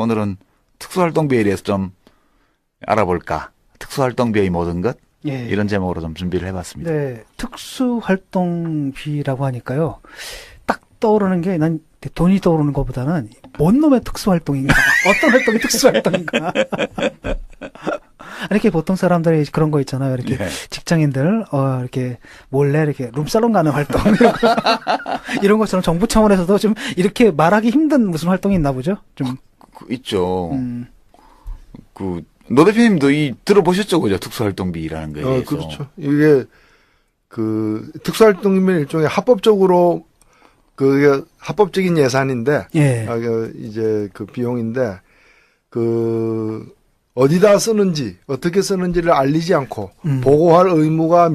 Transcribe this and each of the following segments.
오늘은 특수활동비에 대해서 좀 알아볼까. 특수활동비의 모든 것. 예. 이런 제목으로 좀 준비를 해봤습니다. 네, 특수활동비라고 하니까요. 딱 떠오르는 게 난 돈이 떠오르는 것보다는 뭔 놈의 특수활동인가? 어떤 활동이 특수활동인가? 이렇게 보통 사람들이 그런 거 있잖아요. 이렇게 예. 직장인들, 이렇게 몰래 이렇게 룸살롱 가는 활동. 이런 것처럼 정부 차원에서도 좀 이렇게 말하기 힘든 무슨 활동이 있나 보죠? 좀. 있죠. 노 대표님도 들어보셨죠, 그죠? 특수활동비라는 거에 대해서. 그렇죠. 이게 특수활동비는 일종의 합법적으로 그게 합법적인 예산인데, 예. 이제 그 비용인데 어디다 쓰는지 어떻게 쓰는지를 알리지 않고 보고할 의무가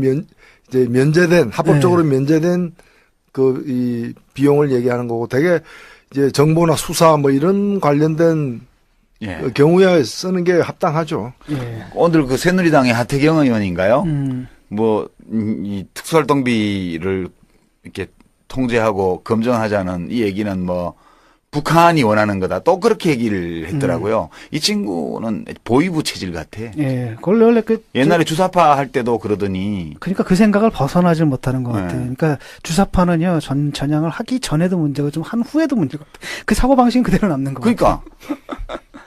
이제 면제된 합법적으로 면제된 이 비용을 얘기하는 거고, 되게 이제 정보나 수사 뭐 이런 관련된 예. 경우에 쓰는 게 합당하죠. 예. 오늘 그 새누리당의 하태경 의원인가요? 이 특수활동비를 이렇게 통제하고 검증하자는 이 얘기는 북한이 원하는 거다. 또 그렇게 얘기를 했더라고요. 이 친구는 보위부 체질 같아. 예. 원래 옛날에 주사파 할 때도 그러더니. 그러니까 그 생각을 벗어나질 못하는 것 네. 같아요. 그러니까 주사파는요, 전향을 하기 전에도 문제고 좀 한 후에도 문제가 그 사고방식은 그대로 남는 것 같아요. 그러니까.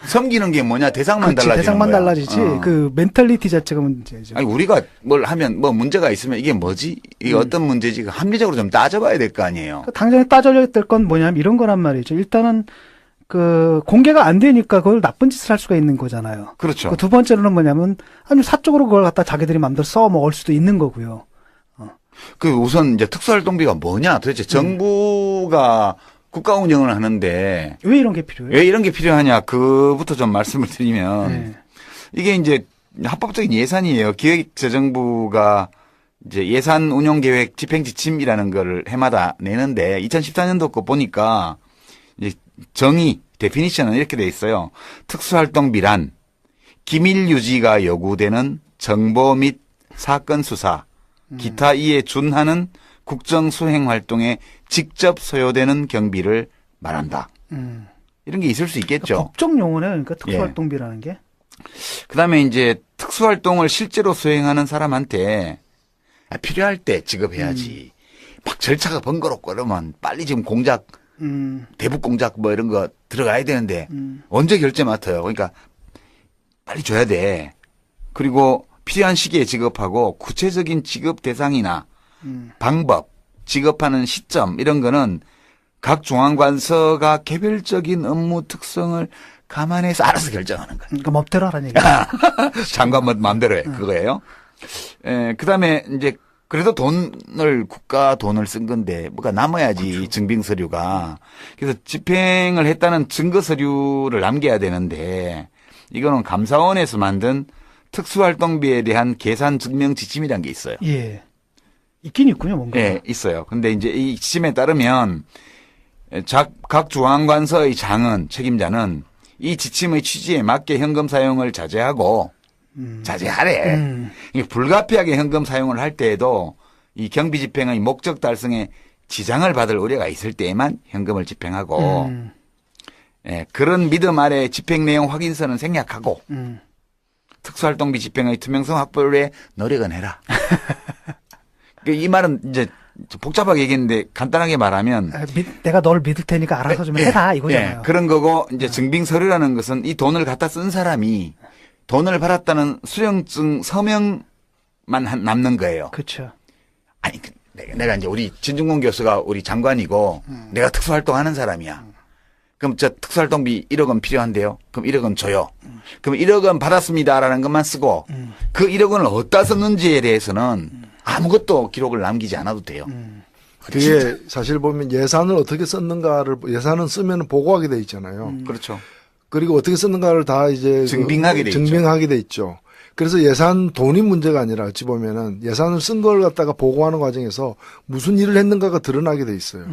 섬기는 게 뭐냐? 대상만 그렇지, 달라지는 대상만 거야. 달라지지. 그 멘탈리티 자체가 문제죠. 아니, 우리가 뭘 하면 문제가 있으면 이게 뭐지? 이게 어떤 문제지? 합리적으로 좀 따져봐야 될 거 아니에요. 당장에 따져야 될 건 뭐냐면 이런 거란 말이죠. 일단은 공개가 안 되니까 그걸 나쁜 짓을 할 수가 있는 거잖아요. 그렇죠. 두 번째로는 뭐냐면 아니 사적으로 그걸 갖다 자기들이 마음대로 써 먹을 수도 있는 거고요. 우선 이제 특수활동비가 뭐냐? 도대체 정부가 국가 운영을 하는데 왜 이런 게 필요해요? 왜 이런 게 필요하냐? 그부터 좀 말씀을 드리면 네. 이게 이제 합법적인 예산이에요. 기획재정부가 이제 예산 운영 계획 집행 지침이라는 거를 해마다 내는데 2014년도 거 보니까 이제 정의 데피니션은 이렇게 돼 있어요. 특수활동비란 기밀 유지가 요구되는 정보 및 사건 수사, 기타 이에 준하는 국정 수행 활동에 직접 소요되는 경비를 말한다. 이런 게 있을 수 있겠죠. 법적 용어네. 그러니까 특수활동비라는 게. 그다음에 이제 특수활동을 실제로 수행하는 사람한테 필요할 때 지급해야지. 막 절차가 번거롭고 그러면 빨리 지금 공작, 대북 공작 이런 거 들어가야 되는데 언제 결제 맡아요. 그러니까 빨리 줘야 돼. 그리고 필요한 시기에 지급하고 구체적인 지급 대상이나 방법, 지급하는 시점 이런 거는 각 중앙관서가 개별적인 업무 특성을 감안해서 알아서 결정하는 거예요. 그러니까 멋대로 하라는 얘기야. 장관 마음대로 해. 그거예요. 그다음에 이제 그래도 국가 돈을 쓴 건데 뭐가 남아야지. 그렇죠. 증빙 서류가. 그래서 집행을 했다는 증거 서류를 남겨야 되는데 이거는 감사원에서 만든 특수활동비에 대한 계산 증명 지침이라는 게 있어요. 예. 있긴 있군요, 뭔가. 네, 있어요. 근데 이제 이 지침에 따르면 각 중앙관서의 장은 책임자는 이 지침의 취지에 맞게 현금 사용을 자제하고 자제하래. 불가피하게 현금 사용을 할 때에도 이 경비 집행의 목적 달성에 지장을 받을 우려가 있을 때에만 현금을 집행하고 그런 믿음 아래 집행 내용 확인서는 생략하고 특수활동비 집행의 투명성 확보를 위해 노력은 해라. 이 말은 이제 복잡하게 얘기했는데 간단하게 말하면 내가 널 믿을 테니까 알아서 좀 해라 이거잖아요. 그런 거고 이제 증빙 서류라는 것은 이 돈을 갖다 쓴 사람이 돈을 받았다는 수령증 서명만 남는 거예요. 그렇죠. 아니 내가 이제 우리 진중권 교수가 우리 장관이고 내가 특수활동하는 사람이야. 그럼 저 특수활동비 1억 원 필요한데요. 그럼 1억 원 줘요. 그럼 1억 원 받았습니다라는 것만 쓰고 그 1억 원을 어디다 썼는지에 대해서는 아무것도 기록을 남기지 않아도 돼요. 그게 사실 보면 예산을 어떻게 썼는가를 예산은 쓰면 보고하게 돼 있잖아요. 그렇죠. 그리고 어떻게 썼는가를 다 이제 증빙하게 돼 있죠. 그래서 예산 돈이 문제가 아니라 어찌 보면은 예산을 쓴 걸 갖다가 보고하는 과정에서 무슨 일을 했는가가 드러나게 돼 있어요.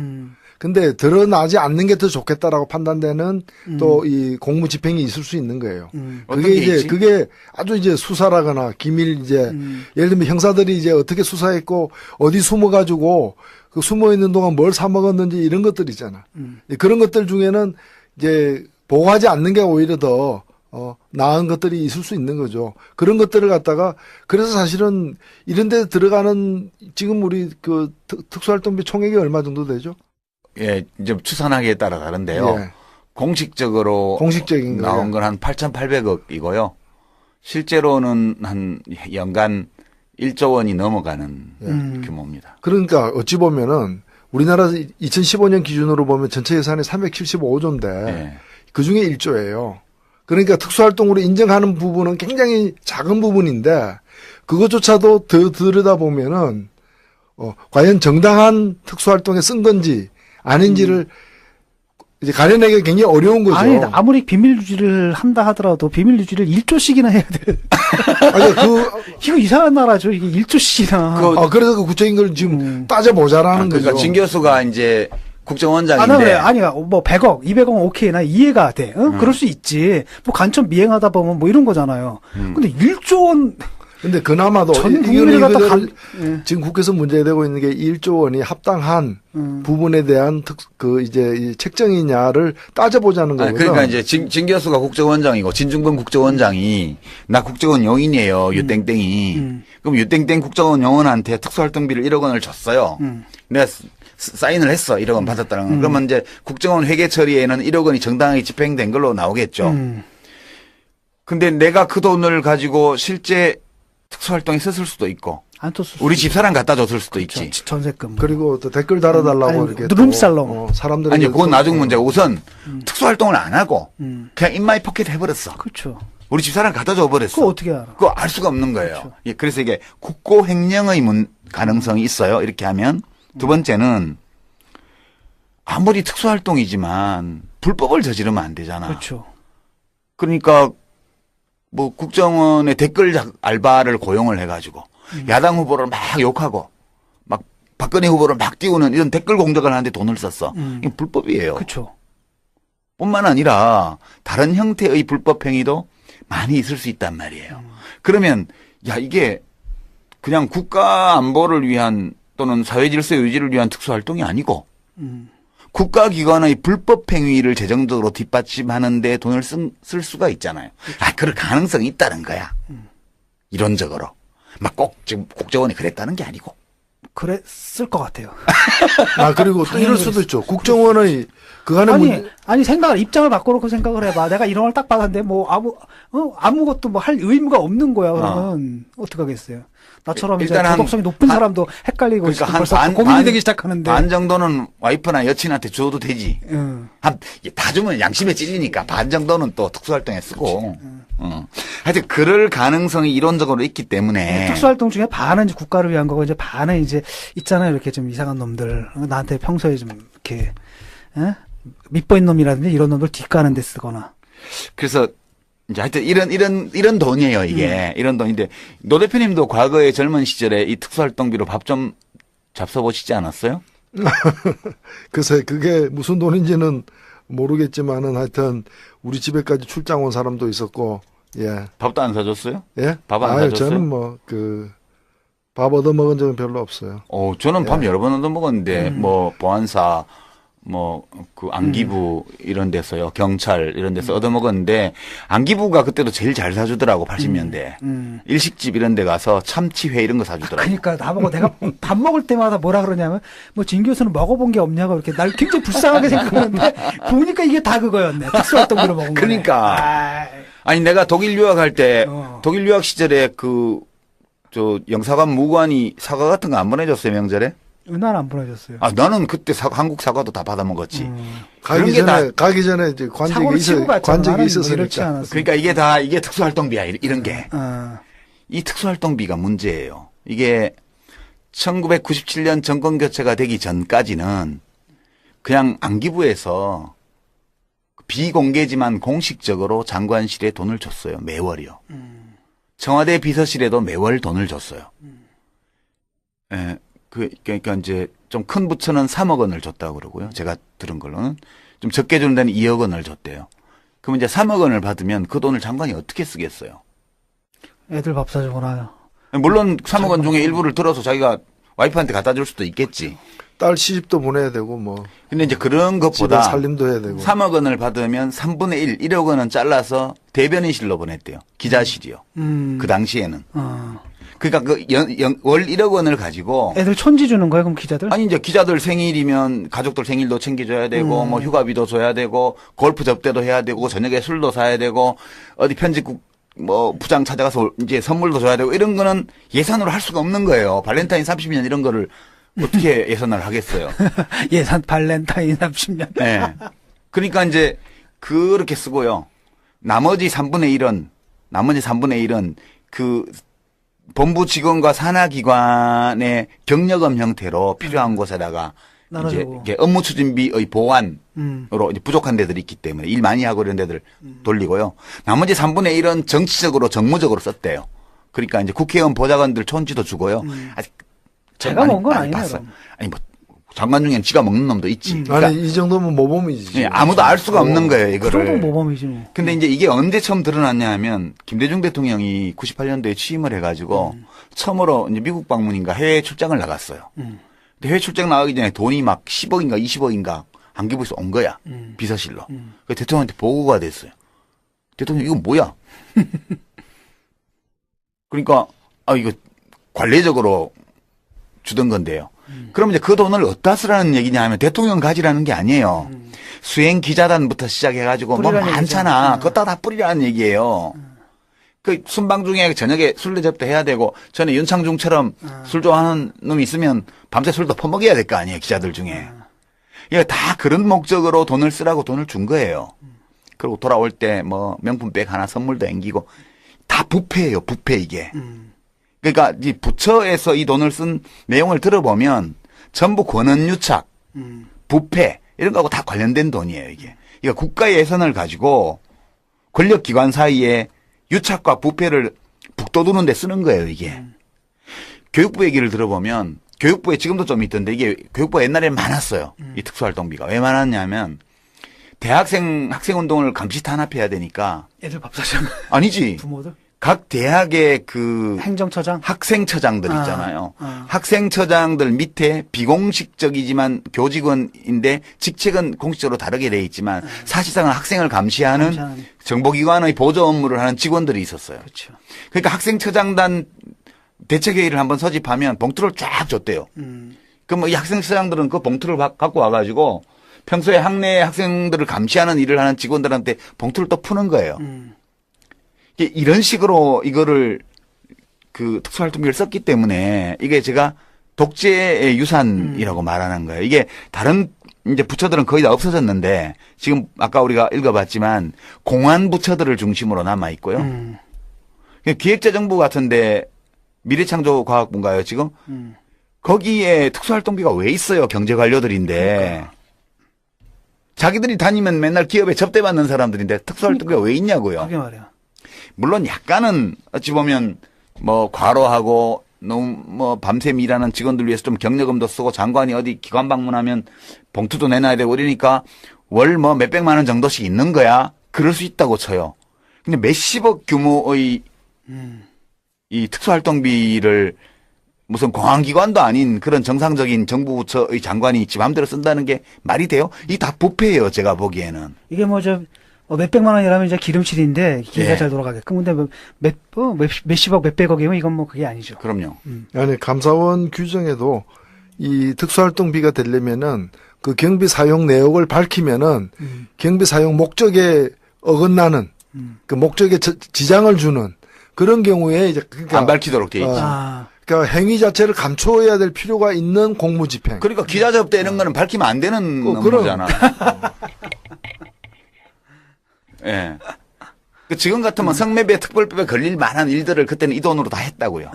근데 드러나지 않는 게 더 좋겠다라고 판단되는 또 이 공무 집행이 있을 수 있는 거예요. 그게 아주 이제 수사라거나 기밀 예를 들면 형사들이 이제 어떻게 수사했고 어디 숨어가지고 그 숨어 있는 동안 뭘 사 먹었는지 이런 것들 있잖아. 그런 것들 중에는 이제 보고하지 않는 게 오히려 더 나은 것들이 있을 수 있는 거죠. 그런 것들을 갖다가 그래서 사실은 이런 데 들어가는 지금 우리 그 특수활동비 총액이 얼마 정도 되죠? 예, 이제 추산하기에 따라 다른데요. 예. 공식적으로 공식적인 거예요. 나온 건 한 8,800억이고요. 실제로는 한 연간 1조 원이 넘어가는 규모입니다. 그러니까 어찌 보면은 우리나라 2015년 기준으로 보면 전체 예산이 375조인데 예. 그 중에 1조예요. 그러니까 특수활동으로 인정하는 부분은 굉장히 작은 부분인데 그것조차도 더 들여다보면은 과연 정당한 특수활동에 쓴 건지 아닌지를 이제 가려내기 굉장히 어려운 거죠. 아니, 아무리 비밀 유지를 한다 하더라도 비밀 유지를 1조씩이나 해야 돼. 아니, 이거 이상한 나라죠. 이게 1조씩이나. 그래서 그 구체적인 걸 지금 따져보자라는 그러니까 거죠. 진 교수가 이제 국정원장인데. 그래. 아니, 뭐 100억, 200억 오케이. 나 이해가 돼. 그럴 수 있지. 뭐 간첩 미행하다 보면 뭐 이런 거잖아요. 근데 1조 원. 근데 그나마도 전 국민을 갖다 지금 국회에서 문제되고 있는 게 1조 원이 합당한 부분에 대한 이제 이 책정이냐를 따져보자는 거거든요. 그러니까 이제 진 교수가 국정원장이고 진중권 국정원장이 나 국정원 용인이에요. 유땡땡이. 그럼 유땡땡 국정원 용원한테 특수활동비를 1억 원을 줬어요. 내가 사인을 했어. 1억 원 받았다는 건. 그러면 이제 국정원 회계 처리에는 1억 원이 정당하게 집행된 걸로 나오겠죠. 근데 내가 그 돈을 가지고 실제 특수활동에 썼을 수도 있고. 안 떴을 우리 집사람 갖다 줬을 수도 있지. 전세금. 그리고 또 댓글 달아달라고 이렇게 룸살롱. 사람들이 아니, 그건 나중 문제고 우선 특수활동을 안 하고 그냥 인마이 포켓 해버렸어. 그렇죠. 우리 집사람 갖다 줘버렸어. 그거 어떻게 알아? 그거 알 수가 없는 거예요. 그렇죠. 예, 그래서 이게 국고횡령의 가능성이 있어요. 이렇게 하면. 두 번째는 아무리 특수활동이지만 불법을 저지르면 안 되잖아. 그렇죠. 그러니까 뭐 국정원의 댓글 알바를 고용을 해가지고 야당 후보를 막 욕하고 막 박근혜 후보를 막 띄우는 이런 댓글 공작을 하는데 돈을 썼어. 이게 불법이에요. 그렇죠. 뿐만 아니라 다른 형태의 불법 행위도 많이 있을 수 있단 말이에요. 그러면 야 이게 그냥 국가 안보를 위한 또는 사회 질서 유지를 위한 특수활동이 아니고 국가기관의 불법 행위를 재정적으로 뒷받침하는 데 돈을 쓸 수가 있잖아요. 그럴 가능성이 있다는 거야. 이론적으로. 막 꼭 지금 국정원이 그랬다는 게 아니고. 그랬을 것 같아요. 그리고 또 이럴 수도 있죠. 국정원의 그간의 아니 생각을 입장을 바꿔놓고 생각을 해봐. 내가 1억 원을 딱 받았는데 뭐 아무것도 뭐 할 의무가 없는 거야. 그러면 어떡하겠어요. 나처럼 이제 도덕성이 높은 사람도 헷갈리고 그러니까 벌써 고민이 되기 시작하는데 반 정도는 와이프나 여친한테 줘도 되지. 다 주면 양심에 찔리니까 반 정도는 또 특수활동에 쓰고. 하여튼 그럴 가능성이 이론적으로 있기 때문에 특수활동 중에 반은 이제 국가를 위한 거고 이제 반은 이제 있잖아요. 이렇게 좀 이상한 놈들 나한테 평소에 좀 이렇게 밑보인 놈이라든지 이런 놈들 뒷가는 데 쓰거나. 그래서 이제 하여튼 이런 돈이에요, 이게. 이런 돈인데, 노 대표님도 과거에 젊은 시절에 이 특수활동비로 밥 좀 잡숴보시지 않았어요? 글쎄, 그게 무슨 돈인지는 모르겠지만은 하여튼 우리 집에까지 출장 온 사람도 있었고, 예. 밥도 안 사줬어요? 예? 밥 안 사줬어요? 저는 밥 얻어먹은 적은 별로 없어요. 저는 밥 여러 번 얻어먹었는데, 보안사, 안기부 이런 데서요, 경찰 이런 데서 얻어먹었는데, 안기부가 그때도 제일 잘 사주더라고, 80년대. 일식집 이런 데 가서 참치회 이런 거 사주더라고. 그러니까 나보고 내가 밥 먹을 때마다 뭐라 그러냐면, 진 교수는 먹어본 게 없냐고 이렇게 날 굉장히 불쌍하게 생각하는데, 보니까 이게 다 그거였네. 특수활동비로 먹은 거. 그러니까. 아니, 내가 독일 유학할 때, 독일 유학 시절에 영사관 무관이 사과 같은 거 안 보내줬어요, 명절에? 난 안 보내줬어요. 나는 그때 한국 사과도 다 받아 먹었지. 가기 전에 이제 관직이 있었으니까. 그러니까 이게 특수활동비야, 이런 게. 이 특수활동비가 문제예요. 이게 1997년 정권 교체가 되기 전까지는 그냥 안기부에서 비공개지만 공식적으로 장관실에 돈을 줬어요. 매월이요. 청와대 비서실에도 매월 돈을 줬어요. 예. 그러니까 이제 좀 큰 부처는 3억 원을 줬다고 그러고요. 제가 들은 걸로는 좀 적게 주는 데는 2억 원을 줬대요. 그럼 이제 3억 원을 받으면 그 돈을 장관이 어떻게 쓰겠어요? 애들 밥 사주거나. 물론 3억 원 중에 일부를 들어서 자기가 와이프한테 갖다 줄 수도 있겠지. 딸 시집도 보내야 되고 뭐. 근데 이제 그런 집안 것보다 살림도 해야 되고. 3억 원을 받으면 3분의 1, 1억 원은 잘라서 대변인실로 보냈대요. 기자실이요. 그 당시에는. 그러니까 월 1억 원을 가지고 애들 촌지 주는 거예요, 그럼 기자들? 아니 이제 기자들 생일이면 가족들 생일도 챙겨줘야 되고 뭐 휴가비도 줘야 되고 골프 접대도 해야 되고 저녁에 술도 사야 되고 어디 편집국 뭐 부장 찾아가서 이제 선물도 줘야 되고 이런 거는 예산으로 할 수가 없는 거예요. 발렌타인 30년 이런 거를 어떻게 예산을 하겠어요? 예산 발렌타인 30년. 네. 그러니까 이제 그렇게 쓰고요. 나머지 3분의 1은 그 본부 직원과 산하기관의 경력금 형태로 필요한 곳에다가 이제 나눠주고. 이렇게 업무 추진비의 보완으로 이제 부족한 데들이 있기 때문에 일 많이 하고 이런 데들 돌리고요. 나머지 3분의 1은 정치적으로 정무적으로 썼대요. 그러니까 이제 국회의원 보좌관들 촌지도 주고요. 아직 제가 먹은 건 많이 아니네요. 봤어요. 아니 뭐 장관 중에는 지가 먹는 놈도 있지. 아니 이 정도면 모범이지. 예, 아무도 알 수가 없는 거예요, 그 이거를. 정도는 모범이지 뭐. 근데 이제 이게 언제 처음 드러났냐 하면 김대중 대통령이 98년도에 취임을 해가지고 처음으로 이제 미국 방문인가 해외 출장을 나갔어요. 근데 해외 출장 나가기 전에 돈이 막 10억인가 20억인가 안기부에서 온 거야. 비서실로. 그 대통령한테 보고가 됐어요. 대통령 이거 뭐야? 그러니까 이거 관례적으로 주던 건데요. 그럼 이제 그 돈을 어디다 쓰라는 얘기냐 하면 대통령 가지라는 게 아니에요. 수행 기자단부터 시작해가지고 뭐 많잖아. 그것다 다 뿌리라는 얘기예요. 그 순방 중에 저녁에 술래 접대 해야 되고 전에 윤창중처럼 술 좋아하는 놈이 있으면 밤새 술도 퍼먹여야 될 거 아니에요. 기자들 중에. 이거 다 그런 목적으로 돈을 쓰라고 돈을 준 거예요. 그리고 돌아올 때 뭐 명품백 하나 선물도 앵기고 다 부패예요. 부패 이게. 그러니까 이 부처에서 이 돈을 쓴 내용을 들어보면 전부 권한유착, 부패 이런 거하고 다 관련된 돈이에요. 이게. 이거 국가의 예산을 가지고 권력기관 사이에 유착과 부패를 북돋우는 데 쓰는 거예요. 이게. 교육부 얘기를 들어보면 교육부에 지금도 좀 있던데 이게 교육부가 옛날에 많았어요. 이 특수활동비가. 왜 많았냐면 학생운동을 감시 탄압해야 되니까. 애들 밥 사주는 아니지. 부모들? 각 대학의 그 행정처장? 학생처장들 있잖아요. 학생처장들 밑에 비공식적이지만 교직원인데 직책은 공식적으로 다르게 돼 있지만 사실상은 학생을 감시하는 정보기관의 보조 업무를 하는 직원들이 있었어요. 그렇죠. 그러니까 학생처장단 대책회의를 한번 소집하면 봉투를 쫙 줬대요. 그럼 이 학생처장들은 그 봉투를 갖고 와가지고 평소에 학내 학생들을 감시하는 일을 하는 직원들한테 봉투를 또 푸는 거예요. 이런 식으로 이거를 그 특수활동비를 썼기 때문에 이게 제가 독재의 유산이라고 말하는 거예요. 이게 다른 이제 부처들은 거의 다 없어졌는데 지금 아까 우리가 읽어봤지만 공안 부처들을 중심으로 남아 있고요. 기획재정부 같은데 미래창조과학부인가요 지금? 거기에 특수활동비가 왜 있어요? 경제관료들인데. 그러니까. 자기들이 다니면 맨날 기업에 접대받는 사람들인데 특수활동비가 왜 있냐고요. 그게 말이야. 물론 약간은 어찌 보면 뭐 과로하고 너무 뭐 밤샘 일하는 직원들 위해서 좀 경력금도 쓰고 장관이 어디 기관 방문하면 봉투도 내놔야 되고 이러니까 월 뭐 몇백만 원 정도씩 있는 거야. 그럴 수 있다고 쳐요. 근데 몇십억 규모의 이 특수활동비를 무슨 공안기관도 아닌 그런 정상적인 정부 부처의 장관이 지 맘대로 쓴다는 게 말이 돼요? 이 다 부패예요. 제가 보기에는. 이게 몇백만 원이라면 이제 기름칠인데 기가 예. 잘 돌아가게끔. 근데 몇십억, 몇백억이면 이건 뭐 그게 아니죠. 그럼요. 아니 감사원 규정에도 이 특수활동비가 되려면은 그 경비 사용 내역을 밝히면은 경비 사용 목적에 어긋나는 그 목적에 지장을 주는 그런 경우에 이제 그러니까 안 밝히도록 돼 있지. 그러니까 행위 자체를 감춰야 될 필요가 있는 공무집행. 그러니까 기자 접대 이런 거는 밝히면 안 되는 업무잖아. 예. 그 지금 같으면 성매매 특별법에 걸릴 만한 일들을 그때는 이 돈으로 다 했다고요.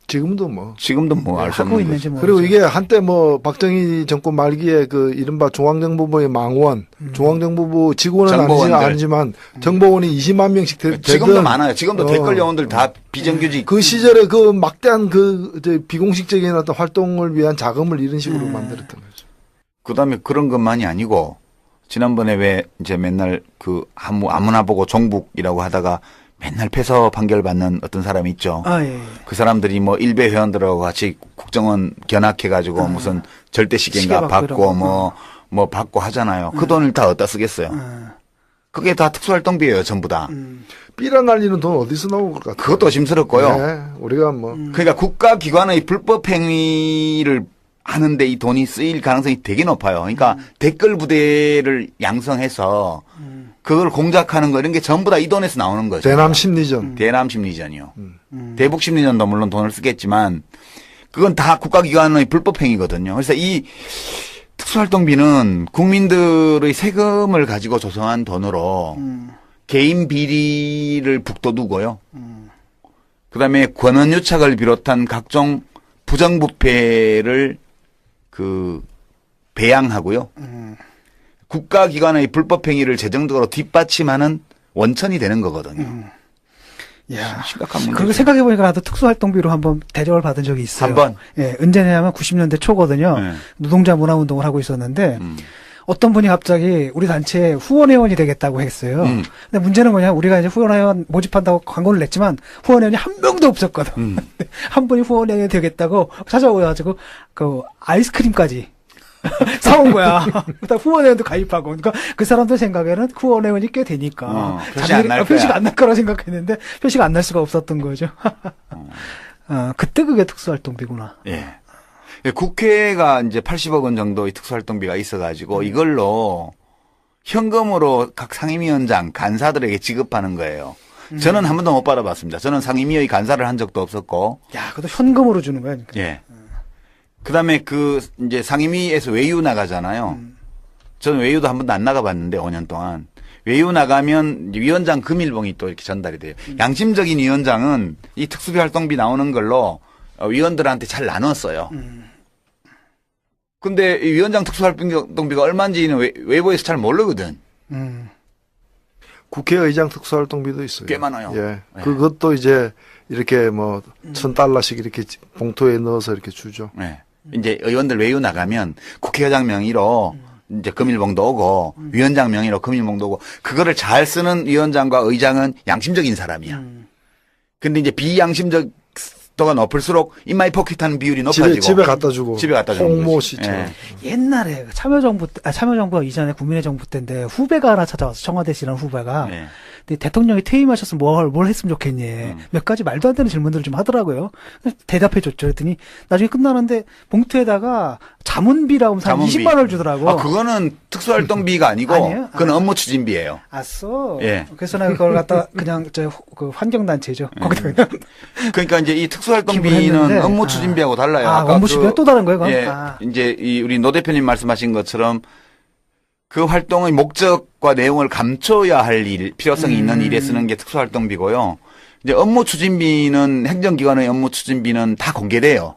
지금도 뭐. 지금도 뭐 알 수 하고 없는 있는지 거죠. 그리고 이게 한때 뭐 박정희 정권 말기에 그 이른바 중앙정보부의 망원, 중앙정보부 직원은 아니지만 정보원이 20만 명씩 지금도 많아요. 지금도 댓글 요원들 다 비정규직. 그 시절에 그 막대한 그 비공식적인 어떤 활동을 위한 자금을 이런 식으로 만들었던 거죠. 그다음에 그런 것만이 아니고 지난번에 왜 이제 맨날 그 아무나 보고 종북이라고 하다가 맨날 패소 판결 받는 어떤 사람이 있죠. 아, 예. 그 사람들이 뭐 일베 회원들하고 같이 국정원 견학해가지고 무슨 절대 시계인가 시계 받고 받고 이러고. 뭐 받고 하잖아요. 그 돈을 다 어디다 쓰겠어요. 그게 다 특수활동비예요, 전부 다. 삐라 날리는 돈 어디서 나온 것 같아요? 그것도 심스럽고요. 네, 우리가 뭐 그러니까 국가기관의 불법 행위를 하는데 이 돈이 쓰일 가능성이 되게 높아요. 그러니까 댓글 부대를 양성해서 그걸 공작하는 거 이런 게 전부 다 이 돈에서 나오는 거죠. 대남 심리전. 대남 심리전이요. 대북 심리전도 물론 돈을 쓰겠지만 그건 다 국가기관의 불법 행위거든요. 그래서 이 특수활동비는 국민들의 세금을 가지고 조성한 돈으로 개인 비리를 북돋우고요. 그다음에 권한유착을 비롯한 각종 부정부패를 배양하고요. 국가기관의 불법 행위를 재정적으로 뒷받침하는 원천이 되는 거거든요. 야, 심각한 문제죠. 그리고 생각해보니까 나도 특수활동비로 한번 대접을 받은 적이 있어요. 한 번? 예, 언제냐면 90년대 초거든요. 네. 노동자 문화운동을 하고 있었는데, 어떤 분이 갑자기 우리 단체에 후원회원이 되겠다고 했어요. 근데 문제는 뭐냐, 우리가 이제 후원회원 모집한다고 광고를 냈지만, 후원회원이 한 명도 없었거든. 근데 한 분이 후원회원이 되겠다고 찾아오셔가지고, 아이스크림까지 사온 거야. 일단 후원회원도 가입하고. 그러니까 그 사람들 생각에는 후원회원이 꽤 되니까. 표시 안 날 거야. 표시가 안 날 거라 생각했는데, 표시가 안 날 수가 없었던 거죠. 그때 그게 특수활동비구나. 예. 국회가 이제 80억 원 정도의 특수활동비가 있어가지고 이걸로 현금으로 각 상임위원장, 간사들에게 지급하는 거예요. 저는 한 번도 못 받아봤습니다. 저는 상임위의 간사를 한 적도 없었고. 야, 그것도 현금으로 주는 거야. 그러니까. 예. 그다음에 이제 상임위에서 외유 나가잖아요. 저는 외유도 한 번도 안 나가봤는데 5년 동안. 외유 나가면 위원장 금일봉이 또 이렇게 전달이 돼요. 양심적인 위원장은 이 특수비 활동비 나오는 걸로 위원들한테 잘 나눴어요. 근데 이 위원장 특수활동비가 얼마인지는 외부에서 잘 모르거든. 국회의장 특수활동비도 있어요. 꽤 많아요. 예. 네. 그것도 이제 이렇게 뭐 $1,000씩 이렇게 봉투에 넣어서 이렇게 주죠. 네. 이제 의원들 외유 나가면 국회의장 명의로 이제 금일봉도 오고 위원장 명의로 금일봉도 오고 그거를 잘 쓰는 위원장과 의장은 양심적인 사람이야. 근데 이제 비양심적 도가 높을수록 인마이 포켓하는 비율이 높아지고 집에 갖다 주고. 집에 갖다 주는 홍모 거지. 씨처럼. 예. 옛날에 참여정부가 이전에 국민의 정부 때인데 후배가 하나 찾아와서 청와대시라는 후배가 네. 근데 대통령이 퇴임하셨으면 뭘 했으면 좋겠니? 몇 가지 말도 안 되는 질문들을 좀 하더라고요. 대답해 줬죠. 그랬더니 나중에 끝나는데 봉투에다가 자문비라고 하면서 한 자문비. 20만 원을 주더라고. 아, 그거는 특수활동비가 아니고 아니에요? 그건 업무 추진비예요. 아싸. 예. 그래서 내가 그걸 갖다 그냥 그 환경단체죠. 거기다 그냥 그러니까 이제 이 기부를 특수활동비는 했는데, 업무 추진비하고 달라요. 아까 업무 추진비가 또 다른 거예요, 그건? 예. 이제 우리 노 대표님 말씀하신 것처럼 그 활동의 목적과 내용을 감춰야 할 필요성이 있는 일에 쓰는 게 특수활동비고요. 이제 업무 추진비는 행정기관의 업무 추진비는 다 공개돼요.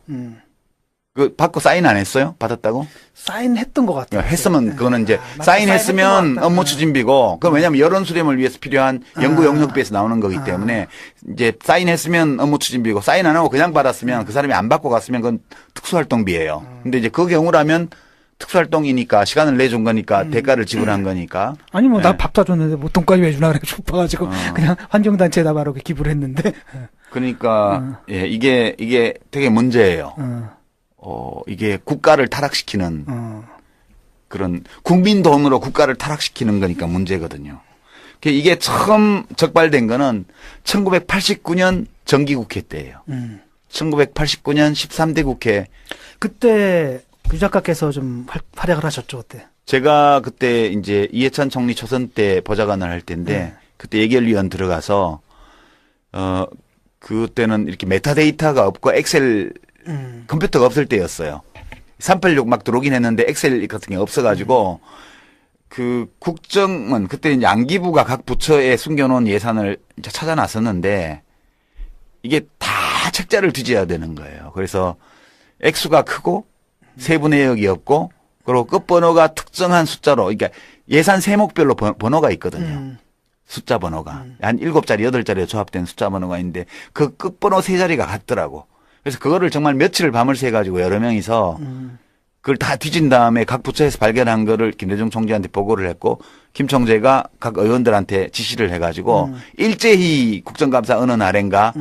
그 받고 사인 안 했어요? 받았다고? 사인했던 것 같아요. 했으면 그거는 이제 맞다. 사인했으면 사인했던 것 같다. 업무 추진비고 그건 왜냐하면 여론 수렴을 위해서 필요한 연구 용역비에서 나오는 거기 때문에 이제 사인했으면 업무 추진비고 사인 안 하고 그냥 받았으면 그 사람이 안 받고 갔으면 그건 특수활동비예요. 근데 이제 그 경우라면 특수활동이니까 시간을 내준 거니까 대가를 지불한 거니까. 아니 뭐 나 예. 밥 사줬는데 뭐 돈까지 왜 주나 그래 싶어가지고 그냥 환경단체에다 바로 기부를 했는데. 그러니까 예 이게 되게 문제예요. 이게 국가를 타락시키는 그런 국민 돈으로 국가를 타락시키는 거니까 문제거든요. 이게 처음 적발된 거는 1989년 정기국회 때예요. 1989년 13대 국회. 그때 유 작가께서 좀 활약을 하셨죠 그때. 제가 그때 이제 이해찬 총리 초선 때 보좌관을 할 때인데 그때 예결위원 들어가서 그때는 이렇게 메타데이터가 없고 엑셀 컴퓨터가 없을 때였어요. 386 막 들어오긴 했는데 엑셀 같은 게 없어가지고 그 국정원 그때 이제 안기부가 각 부처에 숨겨놓은 예산을 이제 찾아 나섰는데 이게 다 책자를 뒤져야 되는 거예요. 그래서 액수가 크고 세부 내역이 없고 그리고 끝번호가 특정한 숫자로 그러니까 예산 세목별로 번호가 있거든요. 숫자 번호가 한 7자리 8자리로 조합된 숫자 번호가 있는데 그 끝번호 3자리가 같더라고. 그래서 그거를 정말 며칠을 밤을 새 가지고 여러 명이서 그걸 다 뒤진 다음에 각 부처에서 발견한 거를 김대중 총재한테 보고를 했고 김 총재가 각 의원들한테 지시를 해가지고 일제히 국정감사 어느 날인가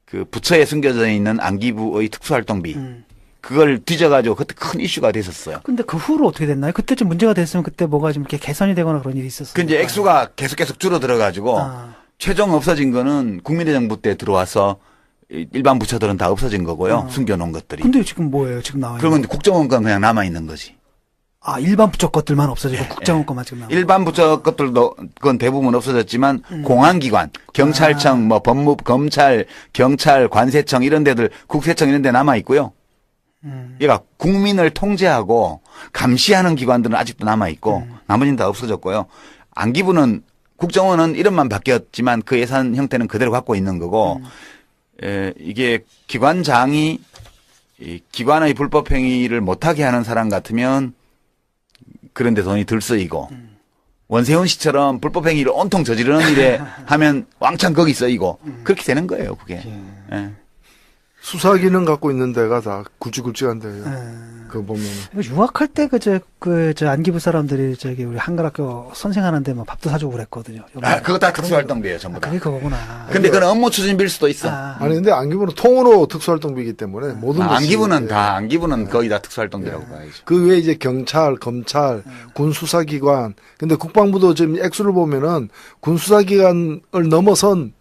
그 부처에 숨겨져 있는 안기부의 특수활동비 그걸 뒤져가지고 그때 큰 이슈가 됐었어요. 근데 그 후로 어떻게 됐나요? 그때쯤 문제가 됐으면 그때 뭐가 좀 이렇게 개선이 되거나 그런 일이 있었어요. 그 이제 액수가 계속 줄어들어가지고 최종 없어진 거는 국민의 정부 때 들어와서 일반 부처들은 다 없어진 거고요. 숨겨놓은 것들이. 근데 지금 뭐예요? 지금 나와 있는 그러면 국정원권 그냥 남아 있는 거지. 아, 일반 부처 것들만 없어지고 국정원 것만 지금 나와. 일반 부처 것들도 그건 대부분 없어졌지만 공안기관, 경찰청, 뭐 법무부, 검찰, 경찰, 관세청 이런 데들, 국세청 이런 데 남아 있고요. 얘가 국민을 통제하고 감시하는 기관들은 아직도 남아 있고 나머지는 다 없어졌고요. 안기부는 국정원은 이름만 바뀌었지만 그 예산 형태는 그대로 갖고 있는 거고 이게 기관장이 이 기관의 불법 행위를 못하게 하는 사람 같으면 그런데 돈이 덜 쓰이고 원세훈 씨처럼 불법 행위를 온통 저지르는 일에 하면 왕창 거기 쓰이고 그렇게 되는 거예요, 그게. 예. 수사 기능 갖고 있는 데가 다 굵직굵직한 데예요. 그거 보면은. 유학할 때 저 안기부 사람들이 저기 우리 한글학교 선생하는데 뭐 밥도 사주고 그랬거든요. 그거 다 특수활동비예요, 전부 다. 그게 그거구나. 근데 그건 업무 추진비일 수도 있어. 아니 근데 안기부는 통으로 특수활동비이기 때문에 모든 것이 안기부는 거의 다 특수활동비라고 봐야죠. 그 외에 이제 경찰, 검찰, 군 수사기관. 근데 국방부도 지금 액수를 보면은 군 수사기관을 넘어선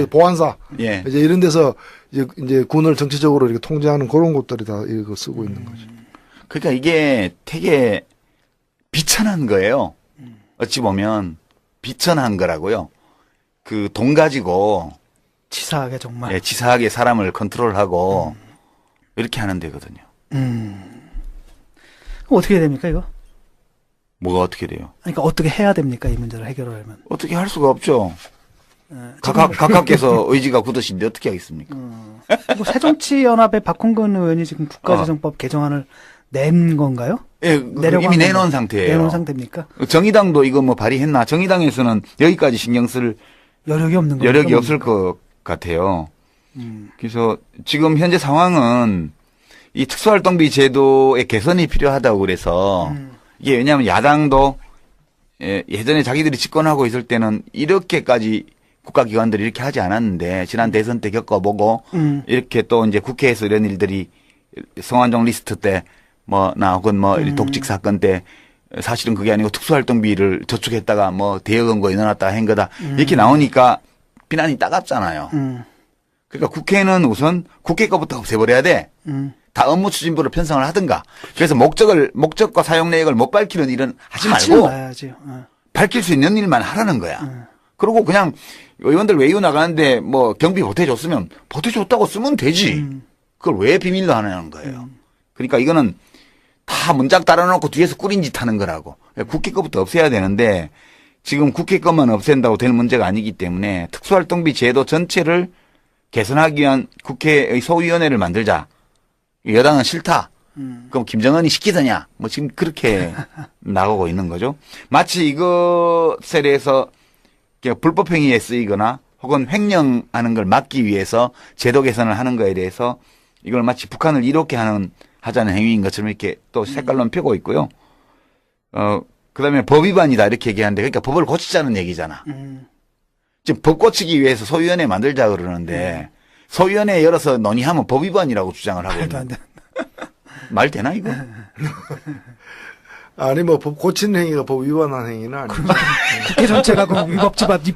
보안사 예. 이제 이런 데서 이제 군을 정치적으로 이렇게 통제하는 그런 곳들이 다 이거 쓰고 있는 거죠. 그러니까 이게 되게 비천한 거예요. 어찌 보면 비천한 거라고요. 그 돈 가지고 치사하게 정말. 예, 치사하게 사람을 컨트롤하고 이렇게 하는 데거든요. 그럼 어떻게 해야 됩니까 이거? 뭐가 어떻게 돼요? 그러니까 어떻게 해야 됩니까 이 문제를 해결하려면? 어떻게 할 수가 없죠. 각각께서 의지가 굳으신데 어떻게 하겠습니까? 뭐 새정치연합의 박홍근 의원이 지금 국가재정법 개정안을 낸 건가요? 예, 이미 내놓은 상태예요. 내놓은 상태입니까? 정의당도 이거 뭐 발의했나? 정의당에서는 여기까지 신경 쓸 여력이 없는 거예요. 여력이 없을 것 같아요. 그래서 지금 현재 상황은 이 특수활동비 제도의 개선이 필요하다고 그래서 이게 왜냐하면 야당도 예전에 자기들이 집권하고 있을 때는 이렇게까지 국가기관들이 이렇게 하지 않았는데 지난 대선 때 겪어보고 이렇게 또 이제 국회에서 이런 일들이 성완종 리스트 때 뭐나 혹은 뭐 독직 사건 때 사실은 그게 아니고 특수활동비를 저축했다가 뭐 대여금고에 넣어놨다가 한 거다 이렇게 나오니까 비난이 따갑잖아요. 그러니까 국회는 우선 국회 거부터 없애버려야 돼. 다 업무 추진부를 편성을 하든가. 그래서 목적과 사용 내역을 못 밝히는 일은 하지 말고 밝힐 수 있는 일만 하라는 거야. 그리고 그냥 의원들 외유 나가는데 뭐 경비 보태줬으면 보태줬다고 쓰면 되지. 그걸 왜 비밀로 하냐는 거예요. 그러니까 이거는 다 문짝 달아놓고 뒤에서 꾸린 짓 하는 거라고. 국회 거부터 없애야 되는데 지금 국회 것만 없앤다고 될 문제가 아니기 때문에 특수활동비 제도 전체를 개선하기 위한 국회의 소위원회를 만들자. 여당은 싫다. 그럼 김정은이 시키더냐. 뭐 지금 그렇게 나가고 있는 거죠. 마치 이것에 대해서 불법 행위에 쓰이거나 혹은 횡령하는 걸 막기 위해서 제도 개선을 하는 거에 대해서 이걸 마치 북한을 이롭게 하자는 행위인 것처럼 이렇게 또 색깔론 펴고 있고요. 그다음에 법 위반이다 이렇게 얘기하는데 그러니까 법을 고치자는 얘기잖아. 지금 법 고치기 위해서 소위원회 만들자 그러는데 소위원회 열어서 논의하면 법 위반이라고 주장을 하고 있는. 말 되나 이거? 아니 뭐 법 고치는 행위가 법 위반한 행위는 아니죠. 국회 전체가 그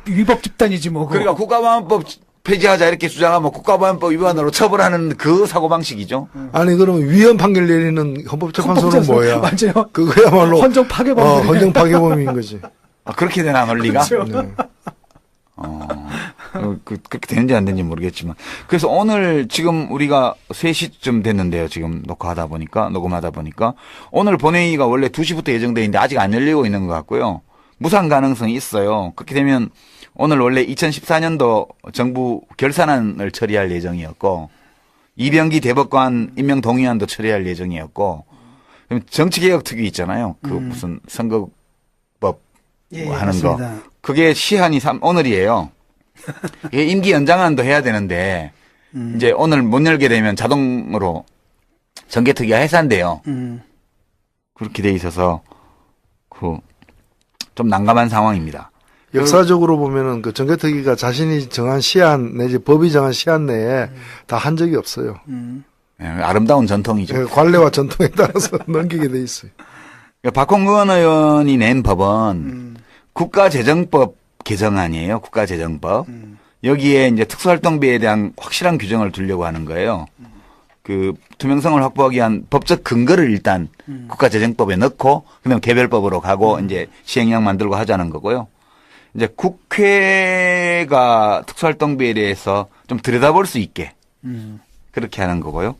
위법 집단이지 뭐. 그러니까 국가보안법 폐지하자 이렇게 주장하면 국가보안법 위반으로 처벌하는 그 사고방식이죠. 아니 그러면 위헌 판결 내리는 헌법재판소는 뭐야? 맞아요. 그거야말로 헌정 파괴범. 헌정 파괴범인 거지. 그렇게 되나 논리가? 그렇죠. 네. 그렇게 되는지 안 되는지 모르겠지만. 그래서 오늘 지금 우리가 3시쯤 됐는데요. 지금 녹음하다 보니까. 오늘 본회의가 원래 2시부터 예정돼 있는데 아직 안 열리고 있는 것 같고요. 무산 가능성이 있어요. 그렇게 되면 오늘 원래 2014년도 정부 결산안을 처리할 예정이었고, 이병기 대법관 임명 동의안도 처리할 예정이었고, 정치개혁특위 있잖아요. 그 무슨 선거법 하는 거. 그게 시한이 오늘이에요. 이게 임기 연장안도 해야 되는데 이제 오늘 못 열게 되면 자동으로 정개특위가 해산돼요. 그렇게 돼 있어서 좀 난감한 상황입니다. 역사적으로 보면은 그 정개특위가 자신이 정한 시한 내지 법이 정한 시한 내에 다 한 적이 없어요. 예, 아름다운 전통이죠. 관례와 전통에 따라서 넘기게 돼 있어요. 박홍근 의원이 낸 법은 국가재정법 개정안이에요. 국가재정법. 여기에 이제 특수활동비에 대한 확실한 규정을 두려고 하는 거예요. 그 투명성을 확보하기 위한 법적 근거를 일단 국가재정법에 넣고 그다음 개별법으로 가고 이제 시행령 만들고 하자는 거고요. 이제 국회가 특수활동비에 대해서 좀 들여다볼 수 있게 그렇게 하는 거고요.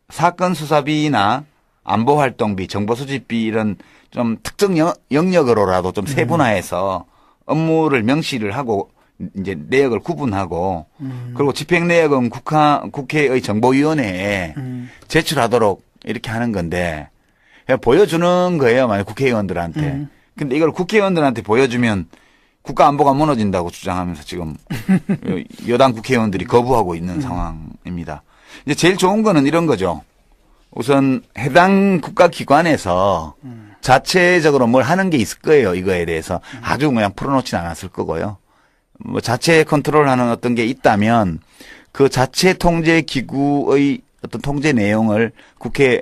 사건 수사비나 안보활동비, 정보수집비 이런 좀 특정 영역으로라도 좀 세분화해서 업무를 명시를 하고 이제 내역을 구분하고 그리고 집행 내역은 국회의 정보위원회에 제출하도록 이렇게 하는 건데 그냥 보여주는 거예요. 만약 국회의원들한테. 근데 이걸 국회의원들한테 보여주면 국가안보가 무너진다고 주장하면서 지금 여당 국회의원들이 거부하고 있는 상황입니다. 이제 제일 좋은 거는 이런 거죠. 우선 해당 국가기관에서 자체적으로 뭘 하는 게 있을 거예요. 이거에 대해서 아주 그냥 풀어놓지는 않았을 거고요. 뭐 자체 컨트롤하는 어떤 게 있다면 그 자체 통제 기구의 어떤 통제 내용을 국회에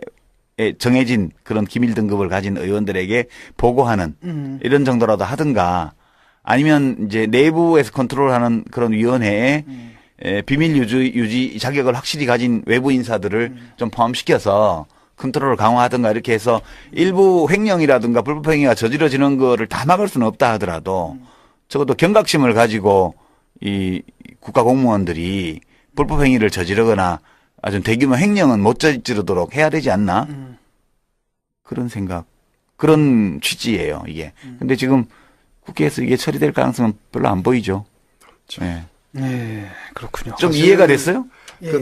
정해진 그런 기밀 등급을 가진 의원들에게 보고하는 이런 정도라도 하든가 아니면 이제 내부에서 컨트롤하는 그런 위원회에 비밀 유지 자격을 확실히 가진 외부 인사들을 좀 포함시켜서 컨트롤을 강화하든가 이렇게 해서 일부 횡령이라든가 불법행위가 저지러지는 거를 다 막을 수는 없다 하더라도 적어도 경각심을 가지고 이 국가 공무원들이 불법행위를 저지르거나 아주 대규모 횡령은 못 저지르도록 해야 되지 않나? 그런 생각, 그런 취지예요, 이게. 근데 지금 국회에서 이게 처리될 가능성은 별로 안 보이죠. 그렇죠. 네. 네, 그렇군요. 좀 이해가 됐어요? 그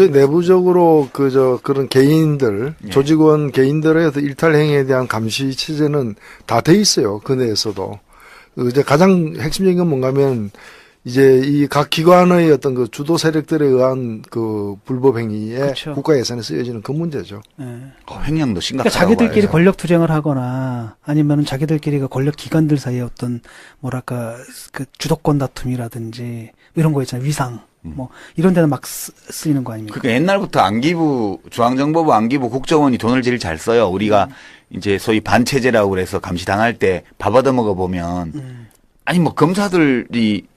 내부적으로 그런 개인들, 예. 조직원 개인들의 어떤 일탈 행위에 대한 감시 체제는 다 돼 있어요. 그 내에서도. 이제 가장 핵심적인 건 뭔가면 이제 이 각 기관의 어떤 그 주도 세력들에 의한 그 불법 행위에 그렇죠. 국가 예산에 쓰여지는 그 문제죠. 네. 횡령도 심각하다고 그러니까 자기들끼리 봐야죠. 권력 투쟁을 하거나 아니면은 자기들끼리 그 권력 기관들 사이에 어떤 뭐랄까 그 주도권 다툼이라든지 이런 거 있잖아요. 위상 뭐 이런 데는 막 쓰이는 거 아닙니까? 그러니까 옛날부터 안기부, 중앙정보부 안기부 국정원이 돈을 제일 잘 써요. 우리가 이제 소위 반체제라고 그래서 감시당할 때 밥 얻어먹어 보면 아니 뭐 검사들이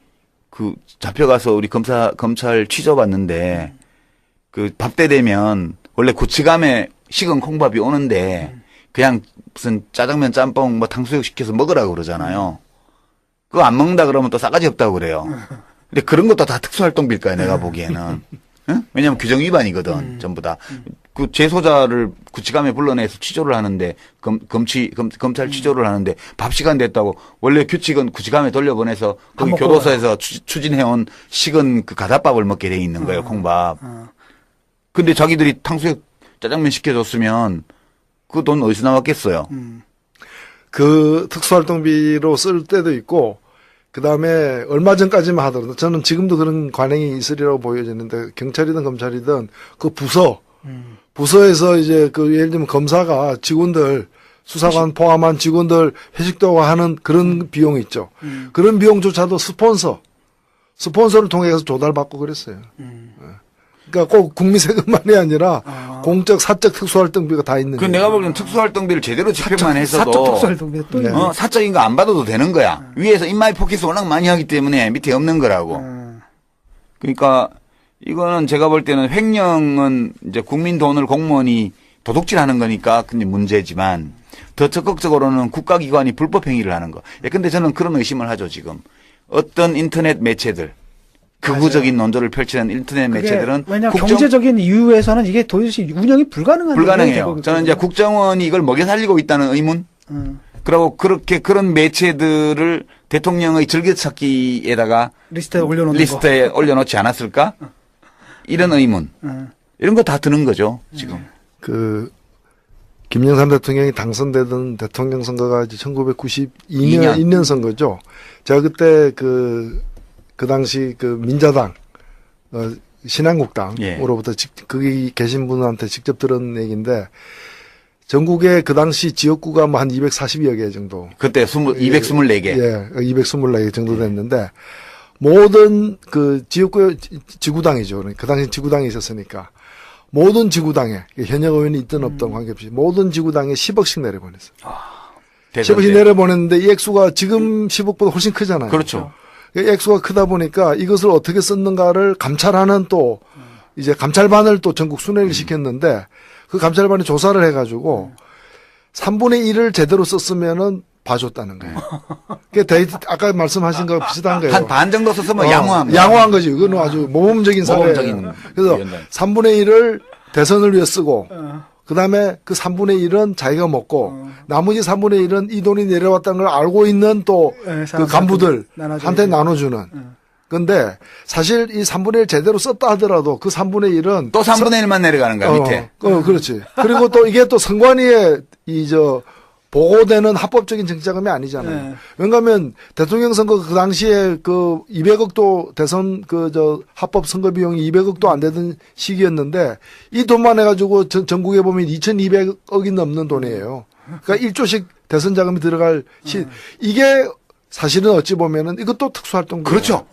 그 잡혀가서 우리 검찰 취조받는데 그 밥 때 되면 원래 고치감에 식은 콩밥이 오는데 그냥 무슨 짜장면 짬뽕 뭐 탕수육 시켜서 먹으라고 그러잖아요. 그거 안 먹는다 그러면 또 싸가지 없다고 그래요. 근데 그런 것도 다 특수활동비일 거야 내가 보기에는. 응? 왜냐면 규정 위반이거든 전부 다. 그 재소자를 구치감에 불러내서 취조를 하는데 검찰 취조를 하는데 밥 시간 됐다고 원래 규칙은 구치감에 돌려보내서 거기 먹고 교도소에서 추진해온 식은 그 가닥밥을 먹게 돼 있는 거예요 콩밥. 근데 자기들이 탕수육 짜장면 시켜줬으면 그 돈 어디서 나왔겠어요? 그 특수활동비로 쓸 때도 있고 그 다음에 얼마 전까지만 하더라도 저는 지금도 그런 관행이 있으리라고 보여지는데 경찰이든 검찰이든 그 부서에서 이제 그 예를 들면 검사가 직원들 수사관 포함한 직원들 회식도 하는 그런 비용이 있죠. 그런 비용조차도 스폰서를 통해서 조달받고 그랬어요. 그러니까 꼭 국민 세금만이 아니라 공적 사적 특수활동비가 다 있는 그 거예요. 내가 보기엔 특수활동비를 제대로 집행만 사적 했어도 특수활동비 또 네. 있네. 사적인 거 안 받아도 되는 거야. 위에서 인마이 포켓을 워낙 많이 하기 때문에 밑에 없는 거라고. 그러니까 이거는 제가 볼 때는 횡령은 이제 국민 돈을 공무원이 도둑질하는 거니까 근데 문제지만 더 적극적으로는 국가기관이 불법 행위를 하는 거. 예, 근데 저는 그런 의심을 하죠 지금. 어떤 인터넷 매체들 극우적인 논조를 펼치는 인터넷 매체들은 왜냐 경제적인 이유에서는 이게 도대체 운영이 불가능해요. 저는 이제 국정원이 이걸 먹여 살리고 있다는 의문. 그리고 그렇게 그런 매체들을 대통령의 즐겨찾기에다가 리스트에 올려놓지 않았을까? 이런 의문. 이런 거 다 드는 거죠 지금. 그 김영삼 대통령이 당선되던 대통령 선거가 이제 1992년 선거죠. 제가 그때 그 당시 그 민자당, 신한국당으로부터 거기 계신 분한테 직접 들은 얘기인데 전국에 그 당시 지역구가 뭐 한 240여 개 정도. 그때 224개. 예, 224개 정도 됐는데 모든 그 지역구 지구당이죠. 그 당시 지구당이 있었으니까 모든 지구당에 현역 의원이 있든 없든 관계없이 모든 지구당에 10억씩 내려보냈어요. 10억씩 내려보냈는데 이 액수가 지금 10억보다 훨씬 크잖아요. 그렇죠. 액수가 크다 보니까 이것을 어떻게 썼는가를 감찰하는 또 이제 감찰반을 또 전국 순회를 시켰는데 그 감찰반이 조사를 해가지고 3분의 1을 제대로 썼으면은 봐줬다는 거예요. 그게 아까 말씀하신 거 비슷한 거예요. 한 반 정도 썼으면 양호한 양호한 거지. 그건 아주 모범적인 사례예요. 그래서 위원장. 3분의 1을 대선을 위해 쓰고 그 다음에 그 3분의 1은 자기가 먹고 나머지 3분의 1은 이 돈이 내려왔다는 걸 알고 있는 또 그 간부들한테 나눠주는. 근데 사실 이 3분의 1 제대로 썼다 하더라도 그 3분의 1은 또 3분의 1만 내려가는 거야, 밑에. 그렇지. 그리고 또 이게 또 선관위에 보고되는 합법적인 정치자금이 아니잖아요. 왜냐하면 대통령 선거 그 당시에 그 200억도 대선 합법 선거 비용이 200억도 안 되던 시기였는데 이 돈만 해가지고 전국에 보면 2,200억이 넘는 돈이에요. 그러니까 1조씩 대선 자금이 들어갈 이게 사실은 어찌 보면은 이것도 특수활동비. 그렇죠.